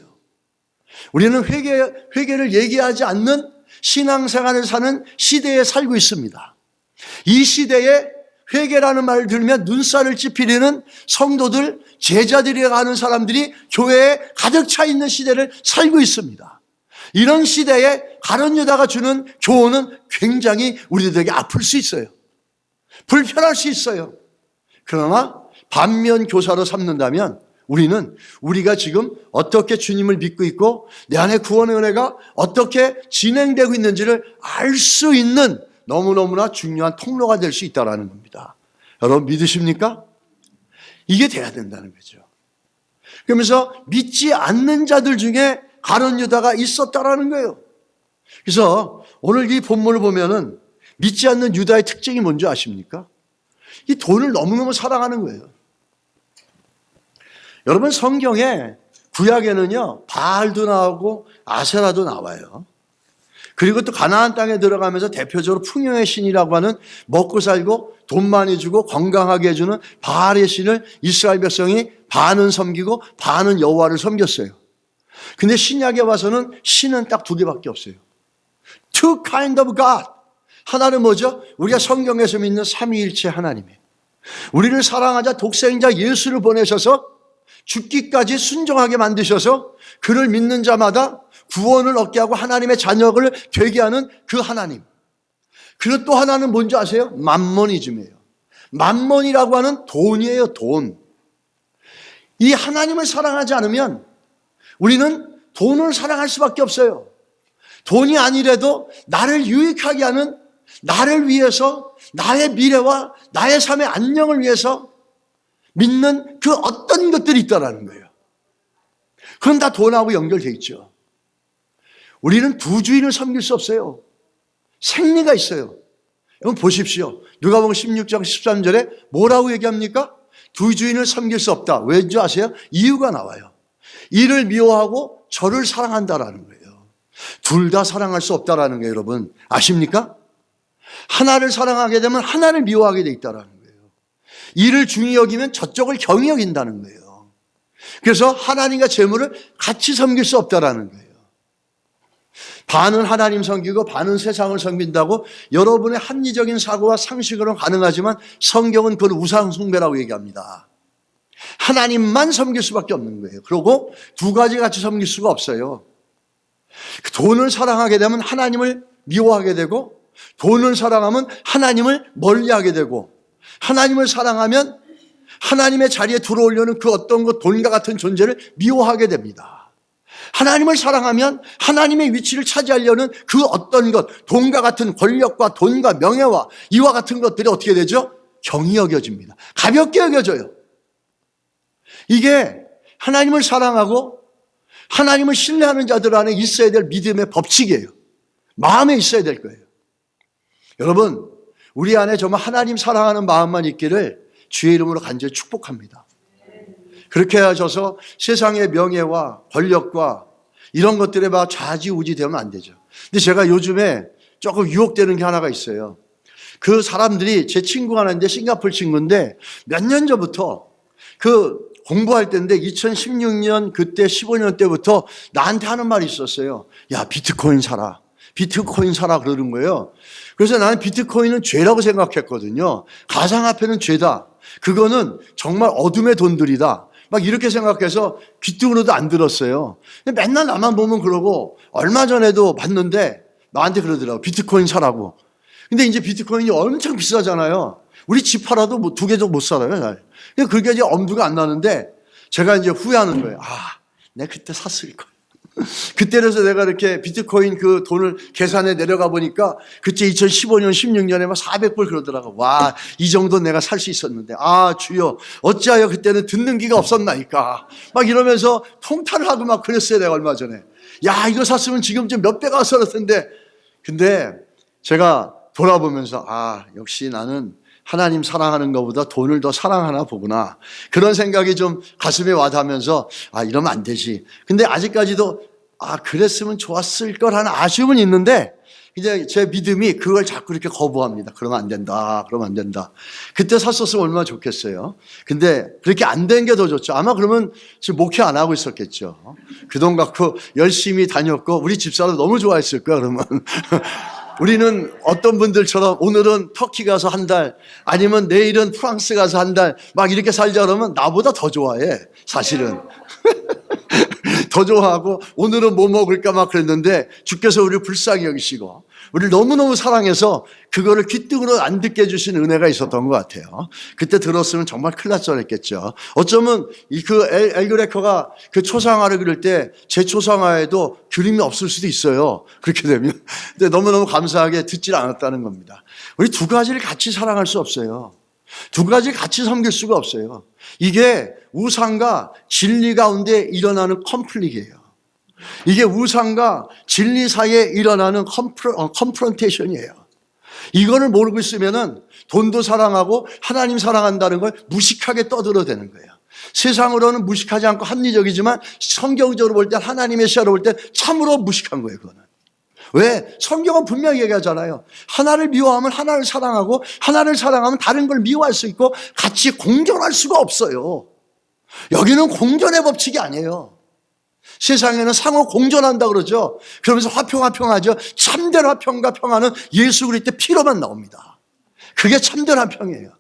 우리는 회개를 얘기하지 않는 신앙생활을 사는 시대에 살고 있습니다. 이 시대에 회개라는 말을 들으면 눈살을 찌푸리는 성도들, 제자들이라고 하는 사람들이 교회에 가득 차 있는 시대를 살고 있습니다. 이런 시대에 가룟 유다가 주는 교훈은 굉장히 우리들에게 아플 수 있어요. 불편할 수 있어요. 그러나 반면 교사로 삼는다면 우리는 우리가 지금 어떻게 주님을 믿고 있고 내 안에 구원의 은혜가 어떻게 진행되고 있는지를 알 수 있는 너무너무나 중요한 통로가 될 수 있다는 겁니다. 여러분 믿으십니까? 이게 돼야 된다는 거죠. 그러면서 믿지 않는 자들 중에 가룟 유다가 있었다라는 거예요. 그래서 오늘 이 본문을 보면은 믿지 않는 유다의 특징이 뭔지 아십니까? 이 돈을 너무너무 사랑하는 거예요. 여러분 성경에 구약에는요 바알도 나오고 아세라도 나와요. 그리고 또 가나안 땅에 들어가면서 대표적으로 풍요의 신이라고 하는 먹고 살고 돈 많이 주고 건강하게 해주는 바알의 신을 이스라엘 백성이 반은 섬기고 반은 여호와를 섬겼어요. 근데 신약에 와서는 신은 딱 두 개밖에 없어요. Two kind of God. 하나는 뭐죠? 우리가 성경에서 믿는 삼위일체 하나님이에요. 우리를 사랑하자 독생자 예수를 보내셔서 죽기까지 순종하게 만드셔서 그를 믿는 자마다 구원을 얻게 하고 하나님의 자녀를 되게 하는 그 하나님. 그리고 또 하나는 뭔지 아세요? 맘모니즘이에요. 맘몬이라고 하는 돈이에요, 돈. 이 하나님을 사랑하지 않으면 우리는 돈을 사랑할 수밖에 없어요. 돈이 아니래도 나를 유익하게 하는 나를 위해서 나의 미래와 나의 삶의 안녕을 위해서 믿는 그 어떤 것들이 있다라는 거예요. 그건 다 돈하고 연결되어 있죠. 우리는 두 주인을 섬길 수 없어요. 생리가 있어요. 여러분 보십시오. 누가복음 16장 13절에 뭐라고 얘기합니까? 두 주인을 섬길 수 없다. 왠지 아세요? 이유가 나와요. 이를 미워하고 저를 사랑한다라는 거예요. 둘 다 사랑할 수 없다라는 거예요, 여러분. 아십니까? 하나를 사랑하게 되면 하나를 미워하게 돼 있다라는 거예요. 이를 중히 여기면 저쪽을 경히 여긴다는 거예요. 그래서 하나님과 재물을 같이 섬길 수 없다라는 거예요. 반은 하나님 섬기고 반은 세상을 섬긴다고 여러분의 합리적인 사고와 상식으로는 가능하지만 성경은 그걸 우상 숭배라고 얘기합니다. 하나님만 섬길 수밖에 없는 거예요. 그리고 두 가지 같이 섬길 수가 없어요. 돈을 사랑하게 되면 하나님을 미워하게 되고, 돈을 사랑하면 하나님을 멀리하게 되고, 하나님을 사랑하면 하나님의 자리에 들어오려는 그 어떤 것, 돈과 같은 존재를 미워하게 됩니다. 하나님을 사랑하면 하나님의 위치를 차지하려는 그 어떤 것, 돈과 같은 권력과 돈과 명예와 이와 같은 것들이 어떻게 되죠? 경히 여겨집니다. 가볍게 여겨져요. 이게 하나님을 사랑하고 하나님을 신뢰하는 자들 안에 있어야 될 믿음의 법칙이에요. 마음에 있어야 될 거예요. 여러분, 우리 안에 정말 하나님 사랑하는 마음만 있기를 주의 이름으로 간절히 축복합니다. 그렇게 하셔서 세상의 명예와 권력과 이런 것들에 막 좌지우지 되면 안 되죠. 근데 제가 요즘에 조금 유혹되는 게 하나가 있어요. 그 사람들이, 제 친구가 하나인데 싱가포르 친구인데 몇 년 전부터 그 공부할 때인데 2016년 그때 15년 때부터 나한테 하는 말이 있었어요. 야, 비트코인 사라. 비트코인 사라 그러는 거예요. 그래서 나는 비트코인은 죄라고 생각했거든요. 가상화폐는 죄다. 그거는 정말 어둠의 돈들이다. 막 이렇게 생각해서 귀뚱으로도 안 들었어요. 근데 맨날 나만 보면 그러고 얼마 전에도 봤는데 나한테 그러더라고. 비트코인 사라고. 근데 이제 비트코인이 엄청 비싸잖아요. 우리 집 팔아도 뭐 2개도 못 살아요, 잘. 그게 이제 엄두가 안 나는데 제가 이제 후회하는 거예요. 아, 내가 그때 샀을 걸. 그때라서 내가 이렇게 비트코인 그 돈을 계산해 내려가 보니까 그때 2015년, 16년에 막 400불 그러더라고. 와, 이 정도 내가 살 수 있었는데. 아, 주여, 어찌하여 그때는 듣는 기가 없었나이까. 막 이러면서 통탄을 하고 막 그랬어요, 내가 얼마 전에. 야, 이거 샀으면 지금쯤 몇 배가 살았을 텐데. 근데 제가 돌아보면서 아, 역시 나는 하나님 사랑하는 것보다 돈을 더 사랑하나 보구나. 그런 생각이 좀 가슴에 와닿으면서 아, 이러면 안 되지. 근데 아직까지도 아, 그랬으면 좋았을 거라는 아쉬움은 있는데 이제 제 믿음이 그걸 자꾸 이렇게 거부합니다. 그러면 안 된다. 그러면 안 된다. 그때 샀었으면 얼마나 좋겠어요. 근데 그렇게 안 된 게 더 좋죠. 아마 그러면 지금 목회 안 하고 있었겠죠. 그 돈 갖고 열심히 다녔고 우리 집사람 너무 좋아했을 거야, 그러면. 우리는 어떤 분들처럼 오늘은 터키 가서 한 달, 아니면 내일은 프랑스 가서 한 달, 막 이렇게 살자 그러면 나보다 더 좋아해, 사실은. 더 좋아하고 오늘은 뭐 먹을까 막 그랬는데 주께서 우리를 불쌍히 여기시고 우리를 너무너무 사랑해서 그거를 귓등으로 안 듣게 해주신 은혜가 있었던 것 같아요. 그때 들었으면 정말 큰일 날 뻔했겠죠. 어쩌면 그 엘그레커가 그 초상화를 그릴 때 제 초상화에도 그림이 없을 수도 있어요. 그렇게 되면. 근데 너무너무 감사하게 듣질 않았다는 겁니다. 우리 두 가지를 같이 사랑할 수 없어요. 두 가지를 같이 섬길 수가 없어요. 이게 우상과 진리 가운데 일어나는 컨플릭이에요. 이게 우상과 진리 사이에 일어나는 컨프런테이션이에요. 이거를 모르고 있으면은 돈도 사랑하고 하나님 사랑한다는 걸 무식하게 떠들어대는 거예요. 세상으로는 무식하지 않고 합리적이지만 성경적으로 볼 때, 하나님의 시야로 볼 때 참으로 무식한 거예요, 그거는. 왜? 성경은 분명히 얘기하잖아요. 하나를 미워하면 하나를 사랑하고 하나를 사랑하면 다른 걸 미워할 수 있고 같이 공존할 수가 없어요. 여기는 공존의 법칙이 아니에요. 세상에는 상호 공존한다 그러죠. 그러면서 화평하죠. 참된 화평과 평화는 예수 그리스도의 피로만 나옵니다. 그게 참된 화평이에요.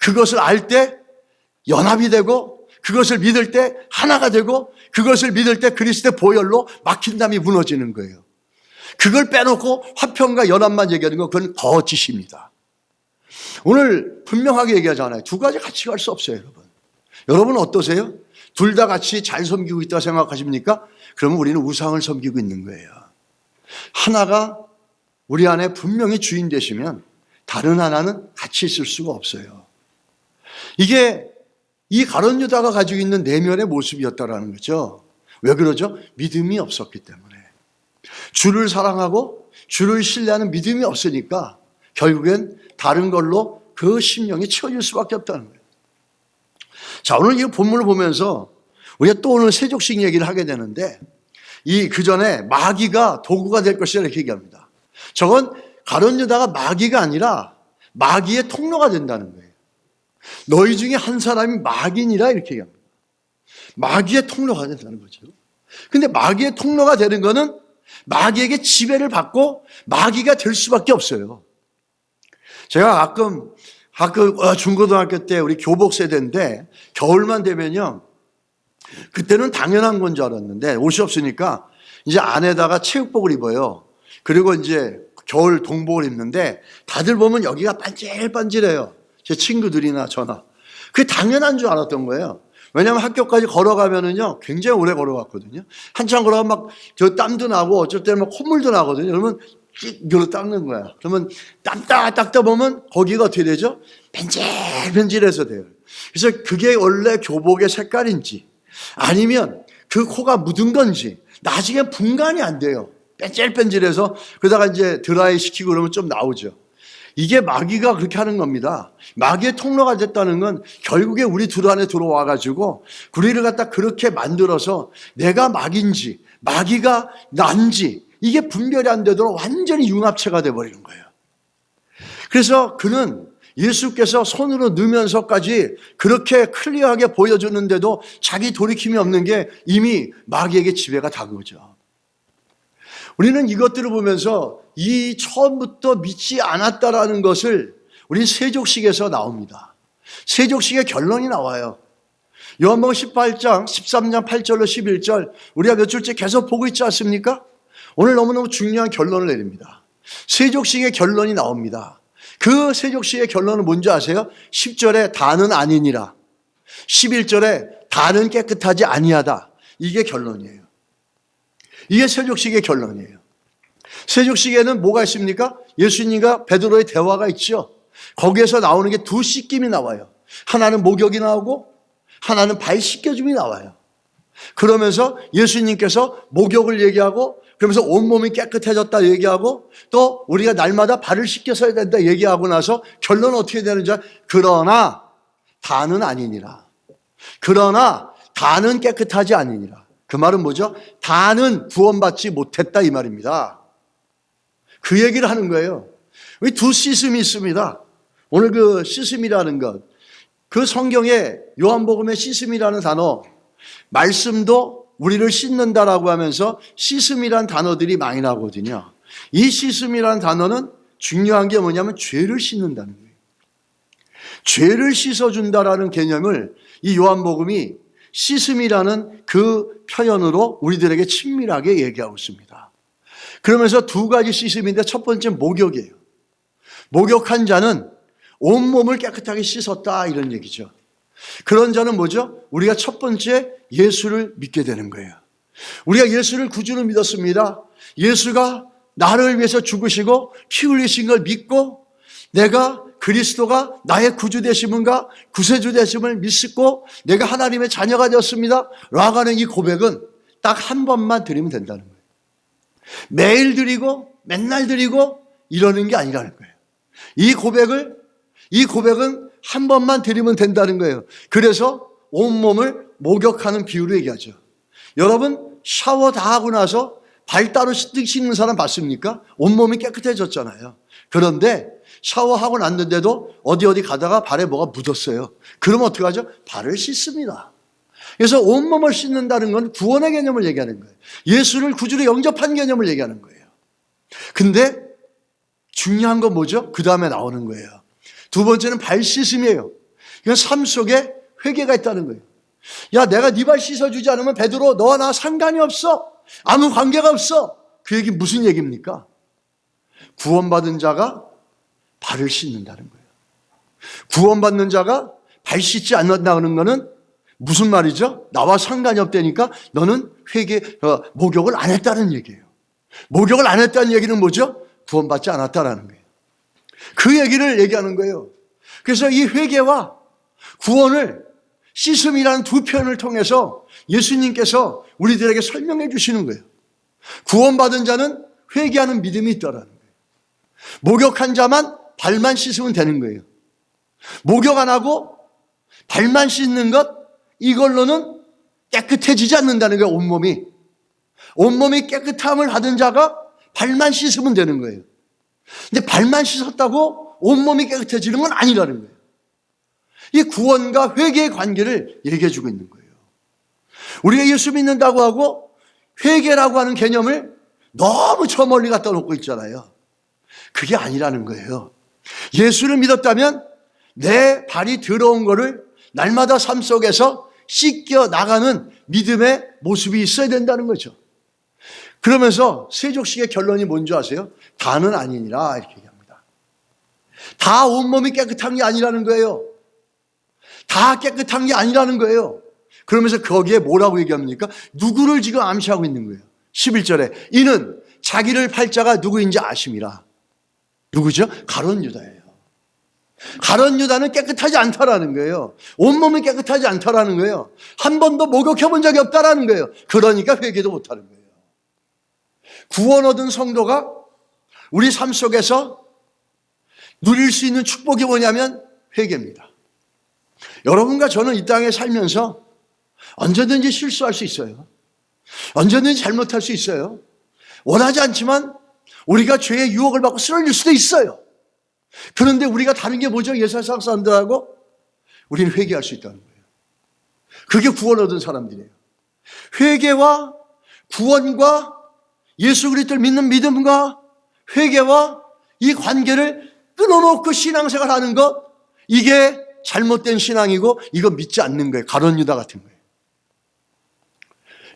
그것을 알 때 연합이 되고 그것을 믿을 때 하나가 되고 그것을 믿을 때 그리스도의 보혈로 막힌 담이 무너지는 거예요. 그걸 빼놓고 화평과 연합만 얘기하는 건 그건 거짓입니다. 오늘 분명하게 얘기하잖아요. 두 가지 같이 갈 수 없어요, 여러분. 여러분 어떠세요? 둘 다 같이 잘 섬기고 있다고 생각하십니까? 그러면 우리는 우상을 섬기고 있는 거예요. 하나가 우리 안에 분명히 주인 되시면 다른 하나는 같이 있을 수가 없어요. 이게 이 가룟 유다가 가지고 있는 내면의 모습이었다라는 거죠. 왜 그러죠? 믿음이 없었기 때문에. 주를 사랑하고 주를 신뢰하는 믿음이 없으니까 결국엔 다른 걸로 그 심령이 채워질 수밖에 없다는 거예요. 자, 오늘 이 본문을 보면서 우리가 또 오늘 세족식 얘기를 하게 되는데 그 전에 마귀가 도구가 될 것이라 이렇게 얘기합니다. 저건 가룟 유다가 마귀가 아니라 마귀의 통로가 된다는 거예요. 너희 중에 한 사람이 마귀니라 이렇게 얘기합니다. 마귀의 통로가 된다는 거죠. 근데 마귀의 통로가 되는 거는 마귀에게 지배를 받고 마귀가 될 수밖에 없어요. 제가 가끔 중고등학교 때 우리 교복 세대인데 겨울만 되면요. 그때는 당연한 건 줄 알았는데 옷이 없으니까 이제 안에다가 체육복을 입어요. 그리고 이제 겨울 동복을 입는데 다들 보면 여기가 반질반질해요. 제 친구들이나 저나. 그게 당연한 줄 알았던 거예요. 왜냐하면 학교까지 걸어가면은요, 굉장히 오래 걸어갔거든요. 한참 걸어가면 막 저 땀도 나고 어쩔 때는 막 콧물도 나거든요. 그러면 이걸로 닦는 거야. 그러면 닦다 보면 거기가 어떻게 되죠? 벤질벤질해서 돼요. 그래서 그게 원래 교복의 색깔인지 아니면 그 코가 묻은 건지 나중에 분간이 안 돼요. 뺀질뺀질해서 그러다가 이제 드라이 시키고 그러면 좀 나오죠. 이게 마귀가 그렇게 하는 겁니다. 마귀의 통로가 됐다는 건 결국에 우리 둘 안에 들어와 가지고 우리를 갖다 그렇게 만들어서 내가 마귀인지 마귀가 난지 이게 분별이 안 되도록 완전히 융합체가 돼버리는 거예요. 그래서 그는 예수께서 손으로 넣으면서까지 그렇게 클리어하게 보여주는데도 자기 돌이킴이 없는 게 이미 마귀에게 지배가 다 그거죠. 우리는 이것들을 보면서 이 처음부터 믿지 않았다라는 것을 우리 세족식에서 나옵니다. 세족식의 결론이 나와요. 요한복음 18장 13장 8절로 11절 우리가 몇 줄째 계속 보고 있지 않습니까? 오늘 너무너무 중요한 결론을 내립니다. 세족식의 결론이 나옵니다. 그 세족식의 결론은 뭔지 아세요? 10절에 다는 아니니라 11절에 다는 깨끗하지 아니하다. 이게 결론이에요. 이게 세족식의 결론이에요. 세족식에는 뭐가 있습니까? 예수님과 베드로의 대화가 있죠. 거기에서 나오는 게 두 씻김이 나와요. 하나는 목욕이 나오고 하나는 발 씻겨줌이 나와요. 그러면서 예수님께서 목욕을 얘기하고 그러면서 온몸이 깨끗해졌다 얘기하고 또 우리가 날마다 발을 씻겨서야 된다 얘기하고 나서 결론은 어떻게 되는지 그러나 다는 아니니라. 그러나 다는 깨끗하지 아니니라. 그 말은 뭐죠? 다는 구원받지 못했다 이 말입니다. 그 얘기를 하는 거예요. 두 씻음이 있습니다. 오늘 그 씻음이라는 것, 그 성경에 요한복음의 씻음이라는 단어, 말씀도 우리를 씻는다라고 하면서 씻음이란 단어들이 많이 나거든요. 이 씻음이란 단어는 중요한 게 뭐냐면 죄를 씻는다는 거예요. 죄를 씻어준다라는 개념을 이 요한복음이 씻음이라는 그 표현으로 우리들에게 친밀하게 얘기하고 있습니다. 그러면서 두 가지 씻음인데 첫 번째 목욕이에요. 목욕한 자는 온몸을 깨끗하게 씻었다 이런 얘기죠. 그런 자는 뭐죠? 우리가 첫 번째 예수를 믿게 되는 거예요. 우리가 예수를 구주로 믿었습니다. 예수가 나를 위해서 죽으시고 피 흘리신 걸 믿고 내가 그리스도가 나의 구주 되심과 구세주 되심을 믿고 내가 하나님의 자녀가 되었습니다 라고 하는 이 고백은 딱 한 번만 드리면 된다는 거예요. 매일 드리고 맨날 드리고 이러는 게 아니라는 거예요. 이 고백은 한 번만 드리면 된다는 거예요. 그래서 온몸을 목욕하는 비유로 얘기하죠. 여러분 샤워 다 하고 나서 발 따로 씻는 사람 봤습니까? 온몸이 깨끗해졌잖아요. 그런데 샤워하고 났는데도 어디 가다가 발에 뭐가 묻었어요. 그러면 어떻게 하죠? 발을 씻습니다. 그래서 온몸을 씻는다는 건 구원의 개념을 얘기하는 거예요. 예수를 구주로 영접한 개념을 얘기하는 거예요. 근데 중요한 건 뭐죠? 그 다음에 나오는 거예요. 두 번째는 발 씻음이에요. 이건 삶 속에 회개가 있다는 거예요. 야, 내가 네 발 씻어주지 않으면 베드로 너와 나 상관이 없어. 아무 관계가 없어. 그 얘기 무슨 얘기입니까? 구원받은 자가 발을 씻는다는 거예요. 구원받는 자가 발 씻지 않는다는 거는 무슨 말이죠? 나와 상관이 없다니까 너는 목욕을 안 했다는 얘기예요. 목욕을 안 했다는 얘기는 뭐죠? 구원받지 않았다라는 거예요. 그 얘기를 얘기하는 거예요. 그래서 이 회개와 구원을 씻음이라는 두 표현을 통해서 예수님께서 우리들에게 설명해 주시는 거예요. 구원받은 자는 회개하는 믿음이 있다라는 거예요. 목욕한 자만 발만 씻으면 되는 거예요. 목욕 안 하고 발만 씻는 것 이걸로는 깨끗해지지 않는다는 거예요. 온몸이 깨끗함을 받은 자가 발만 씻으면 되는 거예요. 근데 발만 씻었다고 온몸이 깨끗해지는 건 아니라는 거예요. 이 구원과 회개의 관계를 얘기해 주고 있는 거예요. 우리가 예수 믿는다고 하고 회개라고 하는 개념을 너무 저 멀리 갖다 놓고 있잖아요. 그게 아니라는 거예요. 예수를 믿었다면 내 발이 더러운 거를 날마다 삶 속에서 씻겨 나가는 믿음의 모습이 있어야 된다는 거죠. 그러면서 세족식의 결론이 뭔지 아세요? 다는 아니니라 이렇게 얘기합니다. 다 온몸이 깨끗한 게 아니라는 거예요. 다 깨끗한 게 아니라는 거예요. 그러면서 거기에 뭐라고 얘기합니까? 누구를 지금 암시하고 있는 거예요. 11절에 이는 자기를 팔자가 누구인지 아심이라. 누구죠? 가룟 유다예요. 가룟 유다는 깨끗하지 않다라는 거예요. 온몸이 깨끗하지 않다라는 거예요. 한 번도 목욕해 본 적이 없다라는 거예요. 그러니까 회개도 못하는 거예요. 구원 얻은 성도가 우리 삶 속에서 누릴 수 있는 축복이 뭐냐면 회개입니다. 여러분과 저는 이 땅에 살면서 언제든지 실수할 수 있어요. 언제든지 잘못할 수 있어요. 원하지 않지만 우리가 죄의 유혹을 받고 쓰러질 수도 있어요. 그런데 우리가 다른 게 뭐죠? 예사상 사람들하고 우리는 회개할 수 있다는 거예요. 그게 구원 얻은 사람들이에요. 회개와 구원과 예수 그리스도를 믿는 믿음과 회개와 이 관계를 끊어놓고 신앙생활 하는 것, 이게 잘못된 신앙이고 이거 믿지 않는 거예요. 가룟 유다 같은 거예요.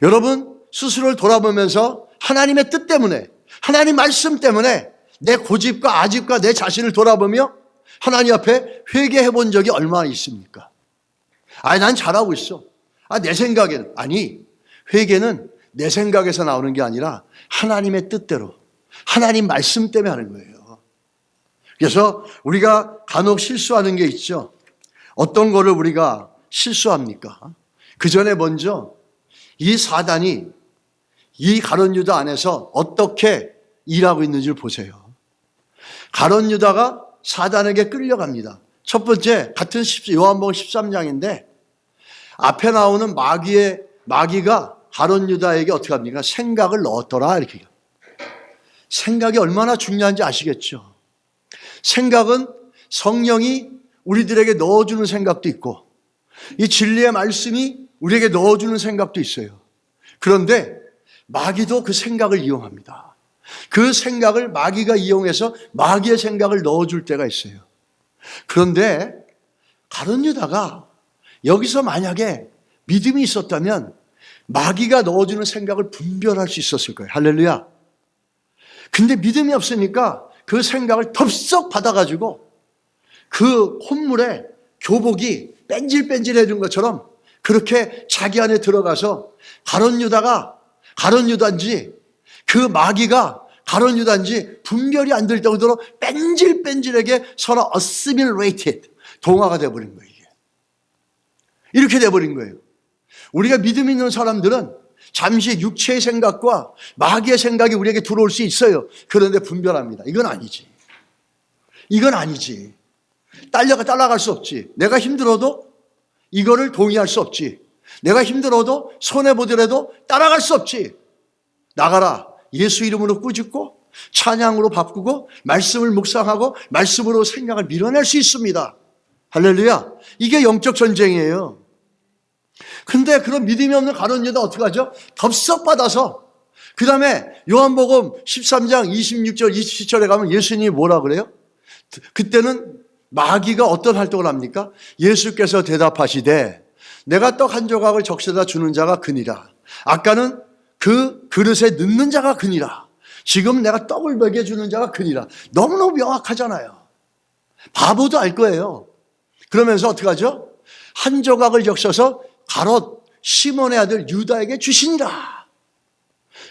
여러분 스스로를 돌아보면서 하나님의 뜻 때문에, 하나님 말씀 때문에 내 고집과 아집과 내 자신을 돌아보며 하나님 앞에 회개해 본 적이 얼마나 있습니까? 아니 난 잘하고 있어. 내 생각에는. 아니, 회개는 내 생각에서 나오는 게 아니라 하나님의 뜻대로, 하나님 말씀 때문에 하는 거예요. 그래서 우리가 간혹 실수하는 게 있죠. 어떤 거를 우리가 실수합니까? 그 전에 먼저 이 사단이 이 가룟 유다 안에서 어떻게 일하고 있는지를 보세요. 가룟 유다가 사단에게 끌려갑니다. 첫 번째, 같은 요한복음 13장인데 앞에 나오는 마귀가 가룟 유다에게 어떻게 합니까? 생각을 넣었더라 이렇게. 생각이 얼마나 중요한지 아시겠죠? 생각은 성령이 우리들에게 넣어주는 생각도 있고 이 진리의 말씀이 우리에게 넣어주는 생각도 있어요. 그런데 마귀도 그 생각을 이용합니다. 그 생각을 마귀가 이용해서 마귀의 생각을 넣어줄 때가 있어요. 그런데 가룟 유다가 여기서 만약에 믿음이 있었다면 마귀가 넣어주는 생각을 분별할 수 있었을 거예요. 할렐루야. 근데 믿음이 없으니까 그 생각을 덥석 받아가지고 그 콧물에 교복이 뺀질뺀질해진 것처럼 그렇게 자기 안에 들어가서 가룟 유다인지 그 마귀가 가룟 유다인지 분별이 안 될 정도로 뺀질뺀질하게 서로 assimilated, 동화가 돼버린 거예요. 이게. 이렇게 돼버린 거예요. 우리가 믿음 있는 사람들은 잠시 육체의 생각과 마귀의 생각이 우리에게 들어올 수 있어요. 그런데 분별합니다. 이건 아니지. 이건 아니지. 따라갈 수 없지. 내가 힘들어도 이거를 동의할 수 없지. 내가 힘들어도 손해보더라도 따라갈 수 없지. 나가라. 예수 이름으로 꾸짖고 찬양으로 바꾸고 말씀을 묵상하고 말씀으로 생각을 밀어낼 수 있습니다. 할렐루야. 이게 영적 전쟁이에요. 근데 그런 믿음이 없는 가룟 유다 어떻게 하죠? 덥석 받아서 그 다음에 요한복음 13장 26절 27절에 가면 예수님이 뭐라 그래요? 그때는 마귀가 어떤 활동을 합니까? 예수께서 대답하시되 내가 떡 한 조각을 적셔다 주는 자가 그니라. 아까는 그 그릇에 넣는 자가 그니라. 지금 내가 떡을 먹여주는 자가 그니라. 너무너무 명확하잖아요. 바보도 알 거예요. 그러면서 어떻게 하죠? 한 조각을 적셔서 가롯 시몬의 아들 유다에게 주시니라.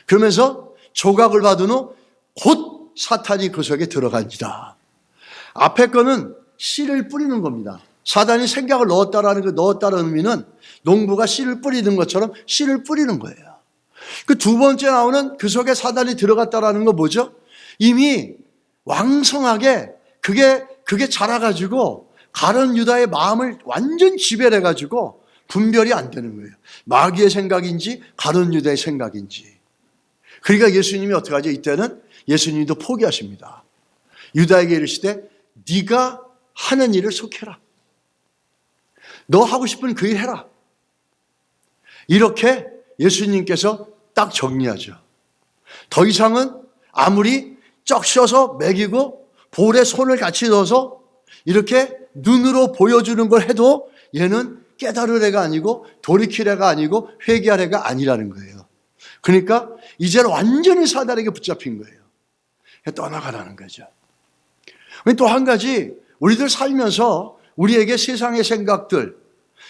그러면서 조각을 받은 후 곧 사탄이 그 속에 들어간지라. 앞에 거는 씨를 뿌리는 겁니다. 사단이 생각을 넣었다라는 그 넣었다는 의미는 농부가 씨를 뿌리는 것처럼 씨를 뿌리는 거예요. 그 두 번째 나오는 그 속에 사단이 들어갔다라는 거 뭐죠? 이미 왕성하게 그게 자라가지고 가룟 유다의 마음을 완전 지배를 해가지고 분별이 안 되는 거예요. 마귀의 생각인지 가룟 유다의 생각인지. 그러니까 예수님이 어떻게 하죠? 이때는 예수님도 포기하십니다. 유다에게 이르시되 네가 하는 일을 속해라. 너 하고 싶은 그 일 해라. 이렇게 예수님께서 딱 정리하죠. 더 이상은 아무리 쩍셔서 먹이고 볼에 손을 같이 넣어서 이렇게 눈으로 보여주는 걸 해도 얘는 깨달을 애가 아니고 돌이킬 애가 아니고 회개할 애가 아니라는 거예요. 그러니까 이제는 완전히 사단에게 붙잡힌 거예요. 떠나가라는 거죠. 또 한 가지, 우리들 살면서 우리에게 세상의 생각들,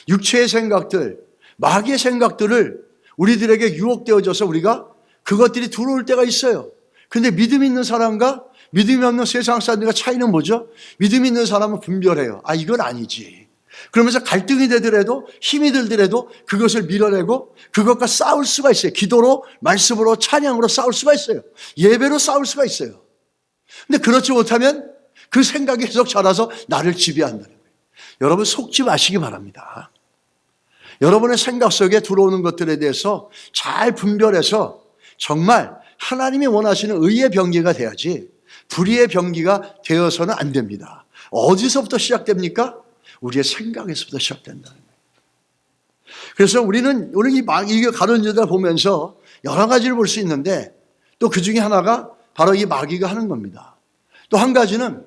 육체의 생각들, 마귀의 생각들을 우리들에게 유혹되어져서 우리가 그것들이 들어올 때가 있어요. 근데 믿음 있는 사람과 믿음이 없는 세상 사람들과 차이는 뭐죠? 믿음 있는 사람은 분별해요. 아, 이건 아니지. 그러면서 갈등이 되더라도 힘이 들더라도 그것을 밀어내고 그것과 싸울 수가 있어요. 기도로, 말씀으로, 찬양으로 싸울 수가 있어요. 예배로 싸울 수가 있어요. 근데 그렇지 못하면 그 생각이 계속 자라서 나를 지배한다는 거예요. 여러분 속지 마시기 바랍니다. 여러분의 생각 속에 들어오는 것들에 대해서 잘 분별해서 정말 하나님이 원하시는 의의 병기가 돼야지 불의의 병기가 되어서는 안 됩니다. 어디서부터 시작됩니까? 우리의 생각에서부터 시작된다는 거예요. 그래서 우리는 오늘 이 마귀가 가룟 유다를 보면서 여러 가지를 볼 수 있는데 또 그 중에 하나가 바로 이 마귀가 하는 겁니다. 또 한 가지는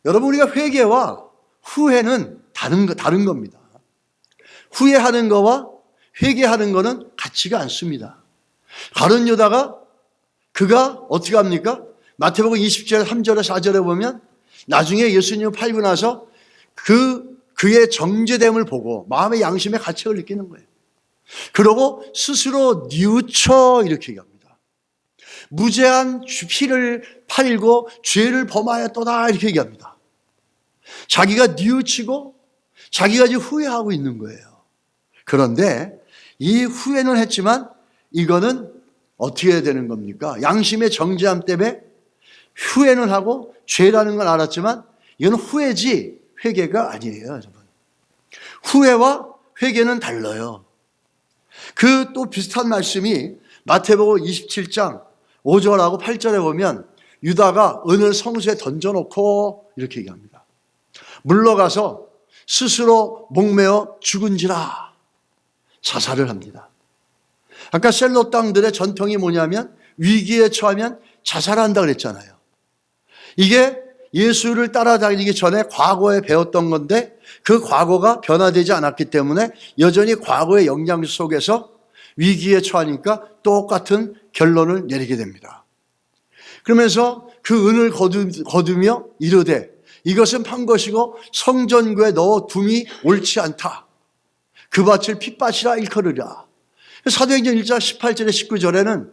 여러분 우리가 회개와 후회는 다른 겁니다. 후회하는 거와 회개하는 거는 같지가 않습니다. 가룟 유다가 그가 어떻게 합니까? 마태복음 20절 3절에 4절에 보면 나중에 예수님을 팔고 나서 그의 정죄됨을 보고 마음의 양심의 가책을 느끼는 거예요. 그러고 스스로 뉘우쳐 이렇게 얘기합니다. 무죄한 피를 팔고 죄를 범하였도다 이렇게 얘기합니다. 자기가 뉘우치고 자기가 지금 후회하고 있는 거예요. 그런데 이 후회는 했지만 이거는 어떻게 해야 되는 겁니까? 양심의 정죄함 때문에 후회는 하고 죄라는 건 알았지만 이건 후회지 회개가 아니에요, 여러분. 후회와 회개는 달라요. 그 또 비슷한 말씀이 마태복음 27장 5절하고 8절에 보면 유다가 은을 성수에 던져놓고 이렇게 얘기합니다. 물러가서 스스로 목매어 죽은지라 자살을 합니다. 아까 셀로 땅들의 전통이 뭐냐면 위기에 처하면 자살한다 그랬잖아요. 이게 예수를 따라다니기 전에 과거에 배웠던 건데 그 과거가 변화되지 않았기 때문에 여전히 과거의 영향 속에서 위기에 처하니까 똑같은 결론을 내리게 됩니다. 그러면서 그 은을 거두며 이르되 이것은 판 것이고 성전구에 넣어 둠이 옳지 않다. 그 밭을 핏밭이라 일컬으리라. 사도행전 1장 18절에 19절에는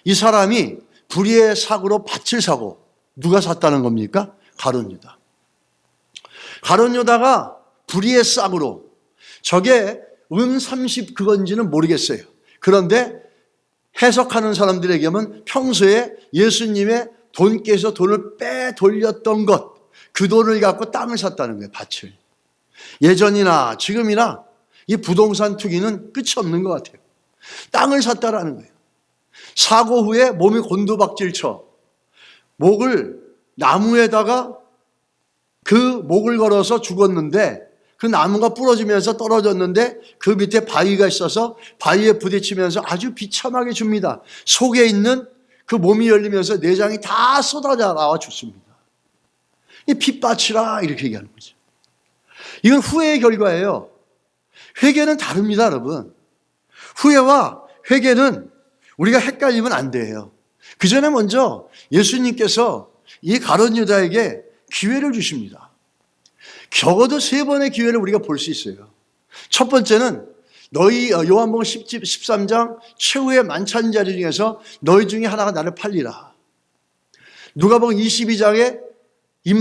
이 사람이 불의의 삭으로 밭을 사고 누가 샀다는 겁니까? 가룟 유다. 가룟 유다가 불의의 싹으로 저게 은 30 그건지는 모르겠어요. 그런데 해석하는 사람들에게는 평소에 예수님의 돈께서 돈을 빼돌렸던 것, 그 돈을 갖고 땅을 샀다는 거예요. 밭을. 예전이나 지금이나 이 부동산 투기는 끝이 없는 것 같아요. 땅을 샀다라는 거예요. 사고 후에 몸이 곤두박질쳐 목을 나무에다가 그 목을 걸어서 죽었는데 그 나무가 부러지면서 떨어졌는데 그 밑에 바위가 있어서 바위에 부딪히면서 아주 비참하게 죽습니다. 속에 있는 그 몸이 열리면서 내장이 다 쏟아져 나와 죽습니다. 이 핏밭이라 이렇게 얘기하는 거죠. 이건 후회의 결과예요. 회개는 다릅니다, 여러분. 후회와 회개는 우리가 헷갈리면 안 돼요. 그 전에 먼저 예수님께서 이 가룟 유다에게 기회를 주십니다. 적어도 3번의 기회를 우리가 볼 수 있어요. 첫 번째는 너희 요한복음 13장 최후의 만찬 자리 중에서 너희 중에 하나가 나를 팔리라. 누가복음 22장에 입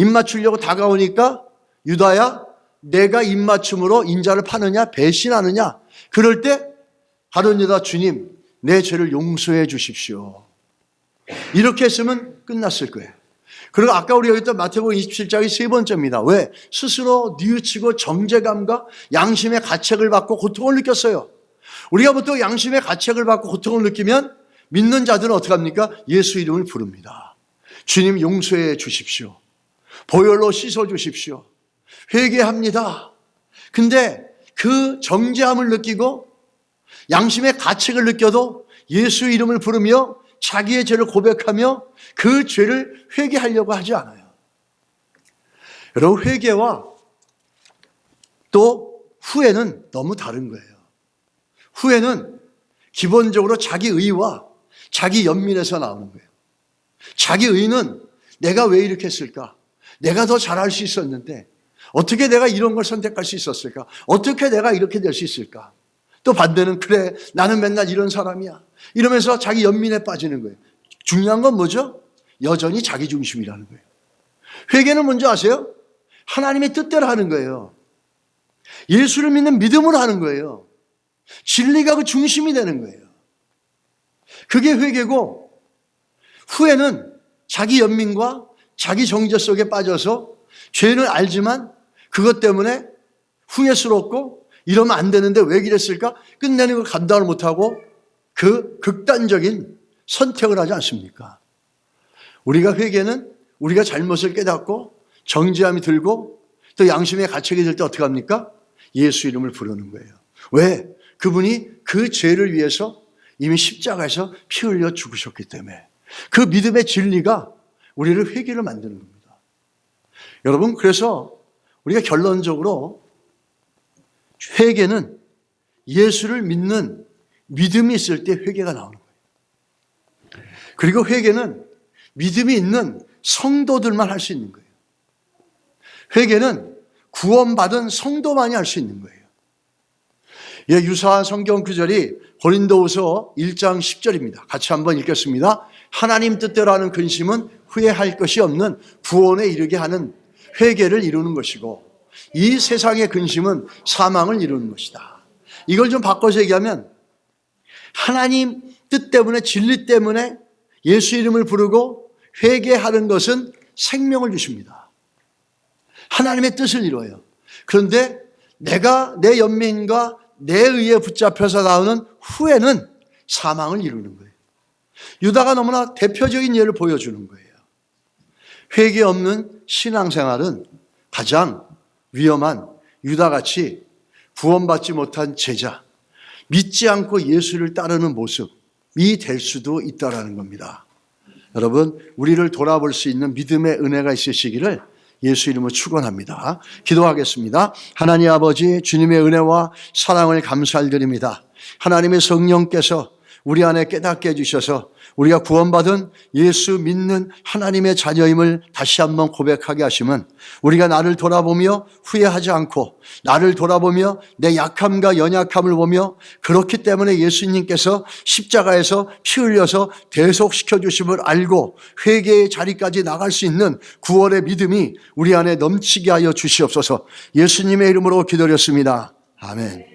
맞추려고 다가오니까 유다야 내가 입 맞춤으로 인자를 파느냐 배신하느냐. 그럴 때 가룟 유다 주님 내 죄를 용서해 주십시오. 이렇게 했으면 끝났을 거예요. 그리고 아까 우리가 했던 마태복음 27장이 3번째입니다. 왜? 스스로 뉘우치고 정죄감과 양심의 가책을 받고 고통을 느꼈어요. 우리가 보통 양심의 가책을 받고 고통을 느끼면 믿는 자들은 어떻게 합니까? 예수 이름을 부릅니다. 주님 용서해 주십시오. 보혈로 씻어 주십시오. 회개합니다. 근데 그 정죄함을 느끼고 양심의 가책을 느껴도 예수 이름을 부르며 자기의 죄를 고백하며 그 죄를 회개하려고 하지 않아요. 여러분, 회개와 또 후회는 너무 다른 거예요. 후회는 기본적으로 자기 의와 자기 연민에서 나오는 거예요. 자기 의는 내가 왜 이렇게 했을까? 내가 더 잘할 수 있었는데 어떻게 내가 이런 걸 선택할 수 있었을까? 어떻게 내가 이렇게 될 수 있을까? 또 반대는 그래, 나는 맨날 이런 사람이야. 이러면서 자기 연민에 빠지는 거예요. 중요한 건 뭐죠? 여전히 자기 중심이라는 거예요. 회개는 뭔지 아세요? 하나님의 뜻대로 하는 거예요. 예수를 믿는 믿음으로 하는 거예요. 진리가 그 중심이 되는 거예요. 그게 회개고, 후회는 자기 연민과 자기 정죄 속에 빠져서 죄는 알지만 그것 때문에 후회스럽고 이러면 안 되는데 왜 이랬을까? 끝내는 걸 감당을 못하고 그 극단적인 선택을 하지 않습니까? 우리가 회개는 우리가 잘못을 깨닫고 정죄함이 들고 또 양심의 가책이 들 때 어떻게 합니까? 예수 이름을 부르는 거예요. 왜? 그분이 그 죄를 위해서 이미 십자가에서 피 흘려 죽으셨기 때문에 그 믿음의 진리가 우리를 회개를 만드는 겁니다. 여러분, 그래서 우리가 결론적으로 회개는 예수를 믿는 믿음이 있을 때 회개가 나오는 거예요. 그리고 회개는 믿음이 있는 성도들만 할 수 있는 거예요. 회개는 구원받은 성도만이 할 수 있는 거예요. 유사한 성경 구절이 고린도후서 1장 10절입니다. 같이 한번 읽겠습니다. 하나님 뜻대로 하는 근심은 후회할 것이 없는 구원에 이르게 하는 회개를 이루는 것이고 이 세상의 근심은 사망을 이루는 것이다. 이걸 좀 바꿔서 얘기하면 하나님 뜻 때문에 진리 때문에 예수 이름을 부르고 회개하는 것은 생명을 주십니다. 하나님의 뜻을 이루어요. 그런데 내가 내 연민과 내 의에 붙잡혀서 나오는 후회는 사망을 이루는 거예요. 유다가 너무나 대표적인 예를 보여주는 거예요. 회개 없는 신앙생활은 가장 위험한 유다같이 구원받지 못한 제자, 믿지 않고 예수를 따르는 모습이 될 수도 있다는 겁니다. 여러분, 우리를 돌아볼 수 있는 믿음의 은혜가 있으시기를 예수 이름으로 축원합니다. 기도하겠습니다. 하나님 아버지, 주님의 은혜와 사랑을 감사드립니다. 하나님의 성령께서 우리 안에 깨닫게 해주셔서 우리가 구원받은 예수 믿는 하나님의 자녀임을 다시 한번 고백하게 하시면 우리가 나를 돌아보며 후회하지 않고 나를 돌아보며 내 약함과 연약함을 보며 그렇기 때문에 예수님께서 십자가에서 피 흘려서 대속시켜 주심을 알고 회개의 자리까지 나갈 수 있는 구원의 믿음이 우리 안에 넘치게 하여 주시옵소서. 예수님의 이름으로 기도드렸습니다. 아멘.